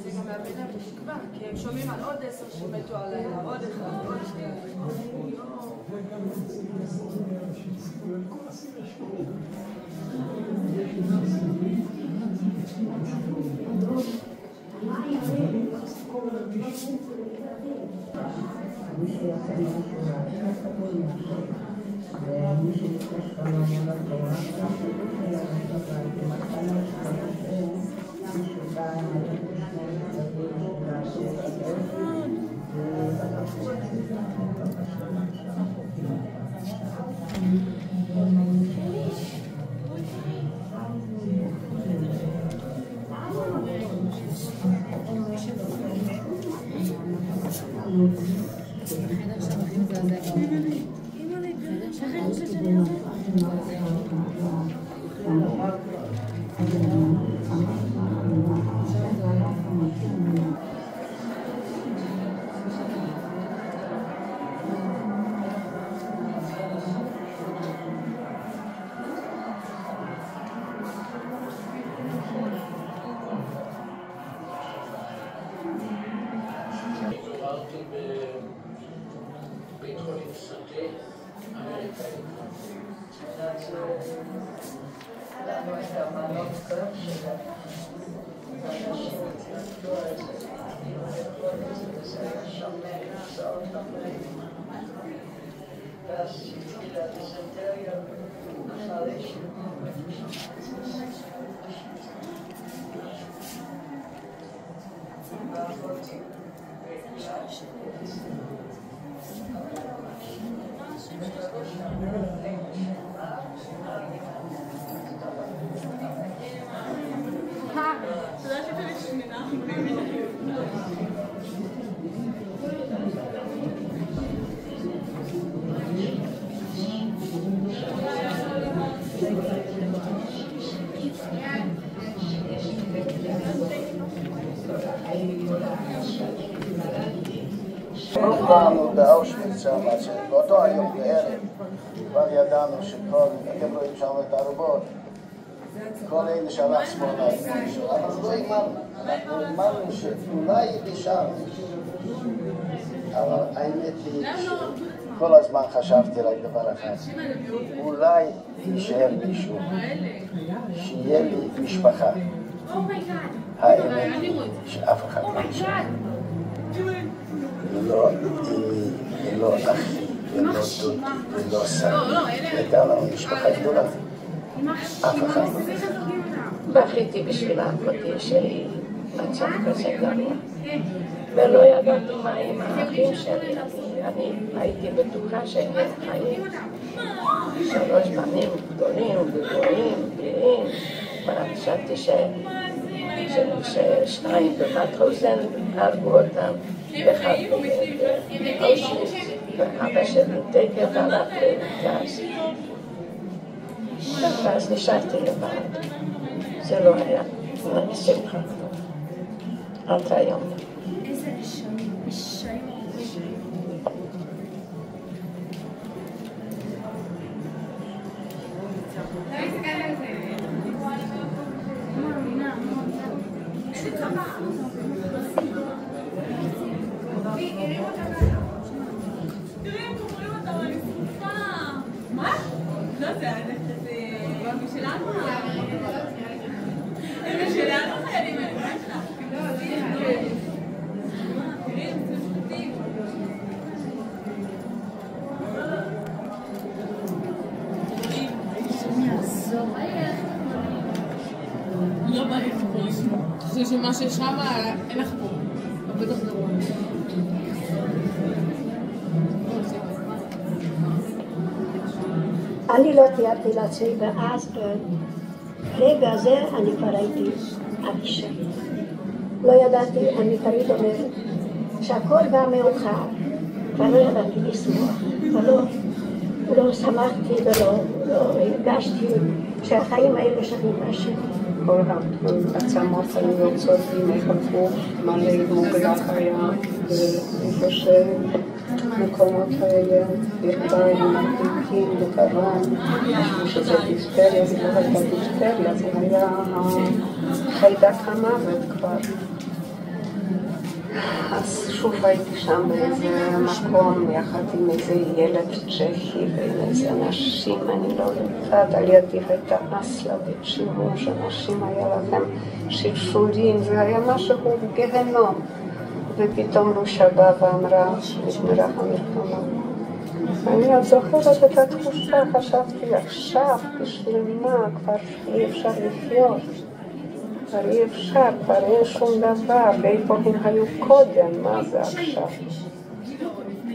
זה גם מאבד להם את התקווה, כי הם שומעים על עוד 10 שמתו עליהם, עוד אחד, עוד שנייה. ומי שנפגש במעמד התורה, מישהו בא עם בבית חולים שדה אמריקאי. לנו את המעלות קרב שלה. אנשים התנגדו על זה. זה היה שומר, נעשות אחרי. ואז התחילה דיזנטריה אחרי ואחותי. באנו באושוויץ שם, באותו היום בערב כבר ידענו שכל, אתם רואים שם את הערובות, כל אלה שהלך שמאלה, אבל לא האמנו, אנחנו האמנו שאולי לשם, אבל האמת היא שכל הזמן חשבתי רק דבר אחד, אולי יישאר מישהו, שיהיה לי משפחה, האמת היא שאף אחד לא יישאר. ולא אחי, ולא דודי, ולא סבי, הייתה לנו משפחה גדולה. אף אחד לא. בכיתי בשביל אחותי שהיא מצב כזה גרוע. ולא ידעתי מה עם האחים שלי. אני הייתי בטוחה שהם חיים. 3 בנים גדולים, גבוהים, בריאים. חשבתי ששניים בבת-חוזן הרגו אותם. ואחד באושוויץ, ואבא שלי תקף הלך לגז. ואז נשארתי לבד. זה לא היה שמחה. עד היום. איזה רשעים. מה? לא, זה בבי שלנו. זה שלנו חיילים האלה, מה יש לך? לא, תראי, זה משפטים. לא בא לי לחפור לשמוע. אני חושב שמה ששם אין לחפור. בטח זה רואה. אני לא תיארתי לעצמי, ואז ברגע הזה אני כבר הייתי אדישה. לא ידעתי, אני תמיד אומרת, שהכל בא מאוחר, כבר לא ידעתי לשמוח. לא שמחתי ולא הרגשתי שהחיים האלה שווים מהשני. כל העצמות היו יוצאות בימי הגוף, מלא מוגלח היה, ואיפה שמקומות האלה, ידיים, דקים, בקרון, שזה דיפטריה, זה לא הייתה דיפטריה, זה היה חיידק המוות כבר. אז שוב הייתי שם באיזה מקום יחד עם איזה ילד צ'כי ועם איזה אנשים, אני לא יודעת, על ידי הייתה אסלה ושימוש, אנשים היה להם שלשולים, זה היה משהו גהנום. ופתאום לושה באה ואמרה, נגמרה המלחמה. אני עוד זוכרת את התחושה, חשבתי עכשיו, בשביל מה, כבר אי אפשר לחיות. כבר אי אפשר, כבר אין שום דבר, ואיפה הם היו קודם, מה זה עכשיו?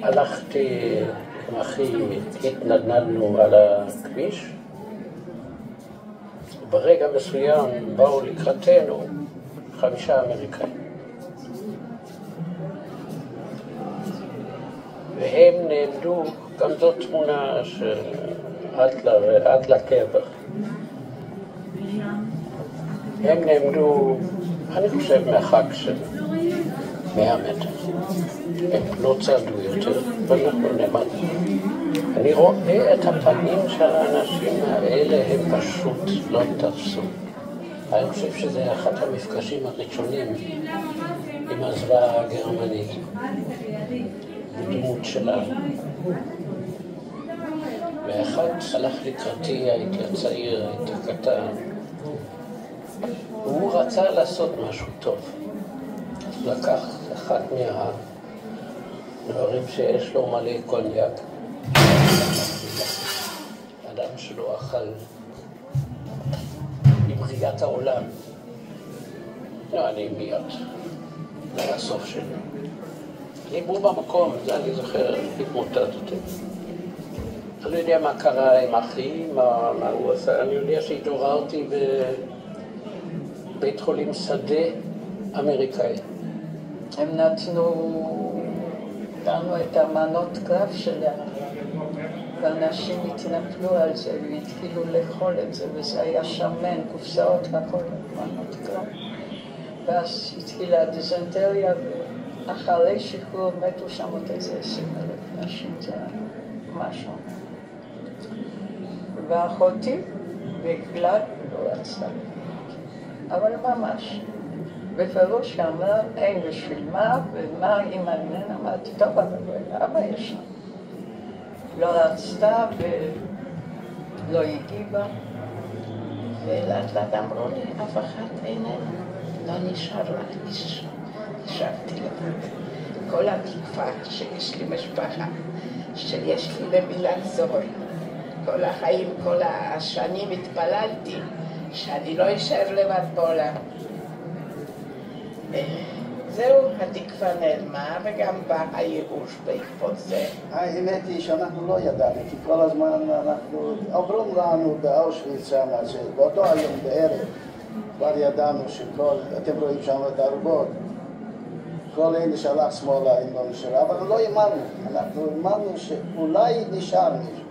הלכתי עם אחי, התנדנדנו על הכביש, וברגע מסוים באו לקראתנו 5 אמריקאים. והם נעמדו, גם זאת תמונה עד לטבח. הם נעמדו, אני חושב, מרחק של 100 מטר. הם לא צעדו יותר, ואנחנו נעמדנו. אני רואה את הפנים של האנשים האלה, הם פשוט לא תפסו. אני חושב שזה אחד המפגשים הראשונים עם הזוועה הגרמנית, בדמות שלנו. ואחד הלך לקראתי, הייתי הצעיר, הייתי קטן. הוא רצה לעשות משהו טוב. אז לקח אחד מהדברים שיש לו מלא קוניאק. אדם שלא אכל עם בריאת העולם. לא, אני מיד. זה היה הסוף שלי. דיברו במקום, זה אני זוכר, התמוטטתי. אני לא יודע מה קרה עם אחי, מה הוא עשה. אני יודע שהתעוררתי בבית חולים שדה אמריקאי. הם נתנו לנו את המנות קרב שלהם, ואנשים התנפלו על זה והתחילו לאכול את זה, וזה היה שמן, קופסאות והכל מנות קרב. ואז התחילה הדיזנטריה, ואחרי שחרור מתו שם עוד איזה 20,000 נשים, זה היה משהו. ואחותי בגלל לא רצתה, אבל ממש. בפירוש אמר, אין בשביל מה, ומה אם אני אמרתי, טוב, אבל למה יש שם? לא רצתה ולא הגיבה, ולאט לאט אמרו לי, אף אחד איננה, לא נשאר לה איש. נשארתי לבד. כל התקופה שיש לי משפחה, שיש לי למי לחזור, כל החיים, כל השנים התפללתי, שאני לא אשאר לבד בעולם. זהו, התקווה נעלמה, וגם בא הייאוש בעקבות זה. האמת היא שאנחנו לא ידענו, כי כל הזמן אנחנו עוברים לנו באושוויץ שם, שבאותו היום בערב כבר ידענו שכל, אתם רואים שם את הערובות, כל אלה שהלך שמאלה אם לא נשאר, אבל לא האמנו, אנחנו האמנו שאולי נשאר מישהו.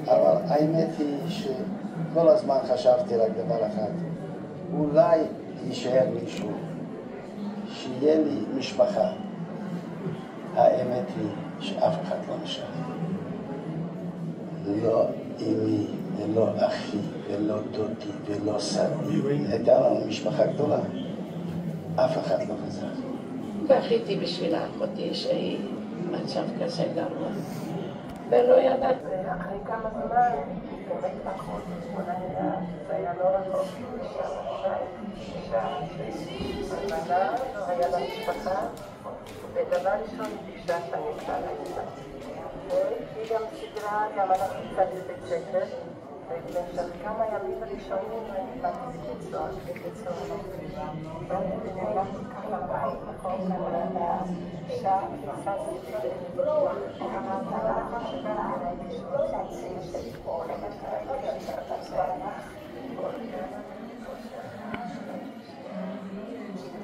אבל האמת היא שכל הזמן חשבתי רק דבר אחד, אולי יישאר מישהו, שיהיה לי משפחה. האמת היא שאף אחד לא נשאר. לא אמי ולא אחי ולא דודי ולא סבי. הייתה לנו משפחה גדולה. אף אחד לא חזר. בכיתי בשביל אחותי שהיא מצב כזה גרוע. ולא ידעת. אחרי כמה זמן, באמת אחות, זה היה לא רחוק, שבנה, היה לה משפחה, ודבר ראשון ביקשה שאני אקרא לה איתה. והיא גם סדרה, גם אנחנו קצת בבית ספר, ובמשך כמה ימים ראשונים אני בקיצור, ואני נעלמתי ככה בית, נכון, שעה, נסעתי המטרה שבה ראיתי שמצאצים של פה,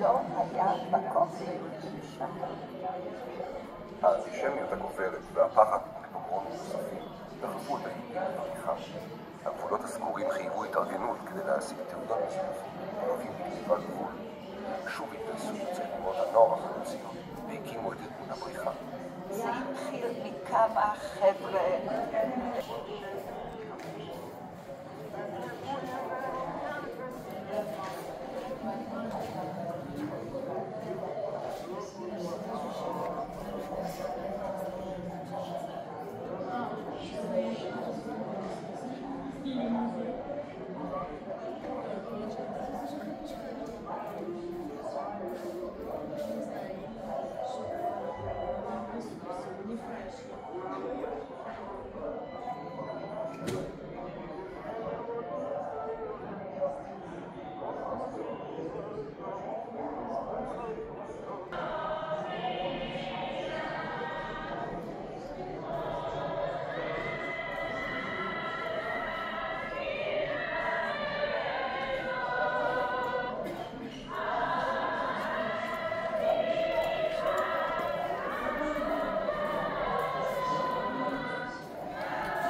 לא היה מקום האנטישמיות הגוברת והפחד מפוגרומים נוספים דחפו את היהודים לבריחה. הגבולות הסגורים חייבו התארגנות כדי להשיג תעודות מזויפות ערבים בגנבת גבול. שוב התגייסו יוצאי תנועות הנוער החלוציות והקימו את ארגון הבריחה. זה התחיל מכמה חבר'ה.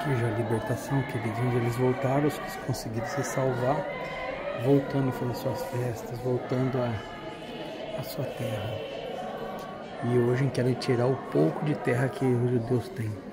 Aqui já a libertação, queridinhos, eles voltaram, os que conseguiram se salvar, voltando a fazer suas festas, voltando a sua terra. E hoje querem tirar o pouco de terra que os judeus têm.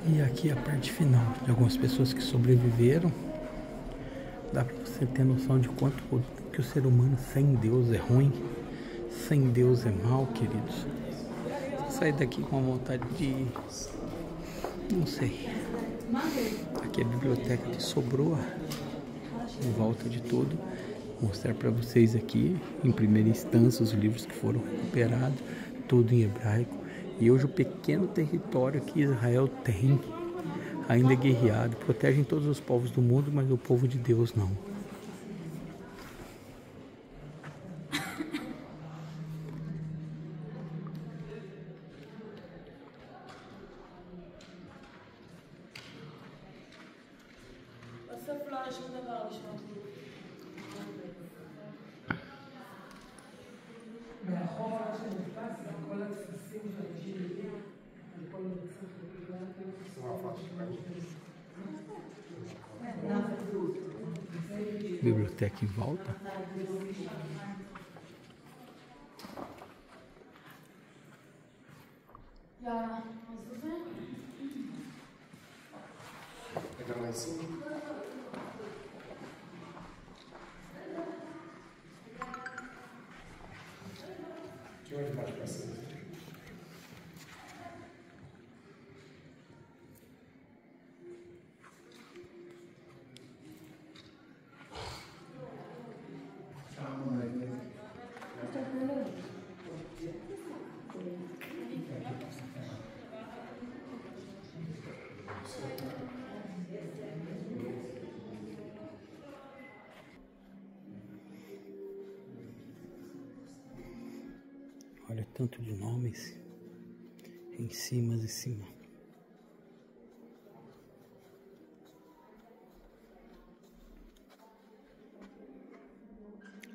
E aqui a parte final de algumas pessoas que sobreviveram. Dá para você ter noção de quanto que o ser humano sem Deus é ruim, sem Deus é mal, queridos. Sair daqui com a vontade de... não sei. Aqui é a biblioteca que sobrou em volta de tudo. Vou mostrar para vocês aqui, em primeira instância, os livros que foram recuperados, tudo em hebraico. E hoje o pequeno território que Israel tem, ainda é guerreado, protegem todos os povos do mundo, mas o povo de Deus não. Biblioteca em volta. Pega lá em cima. Aqui onde baixo pra cima. Olha tanto de nomes em cima e cima.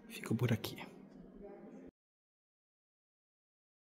Fico por aqui.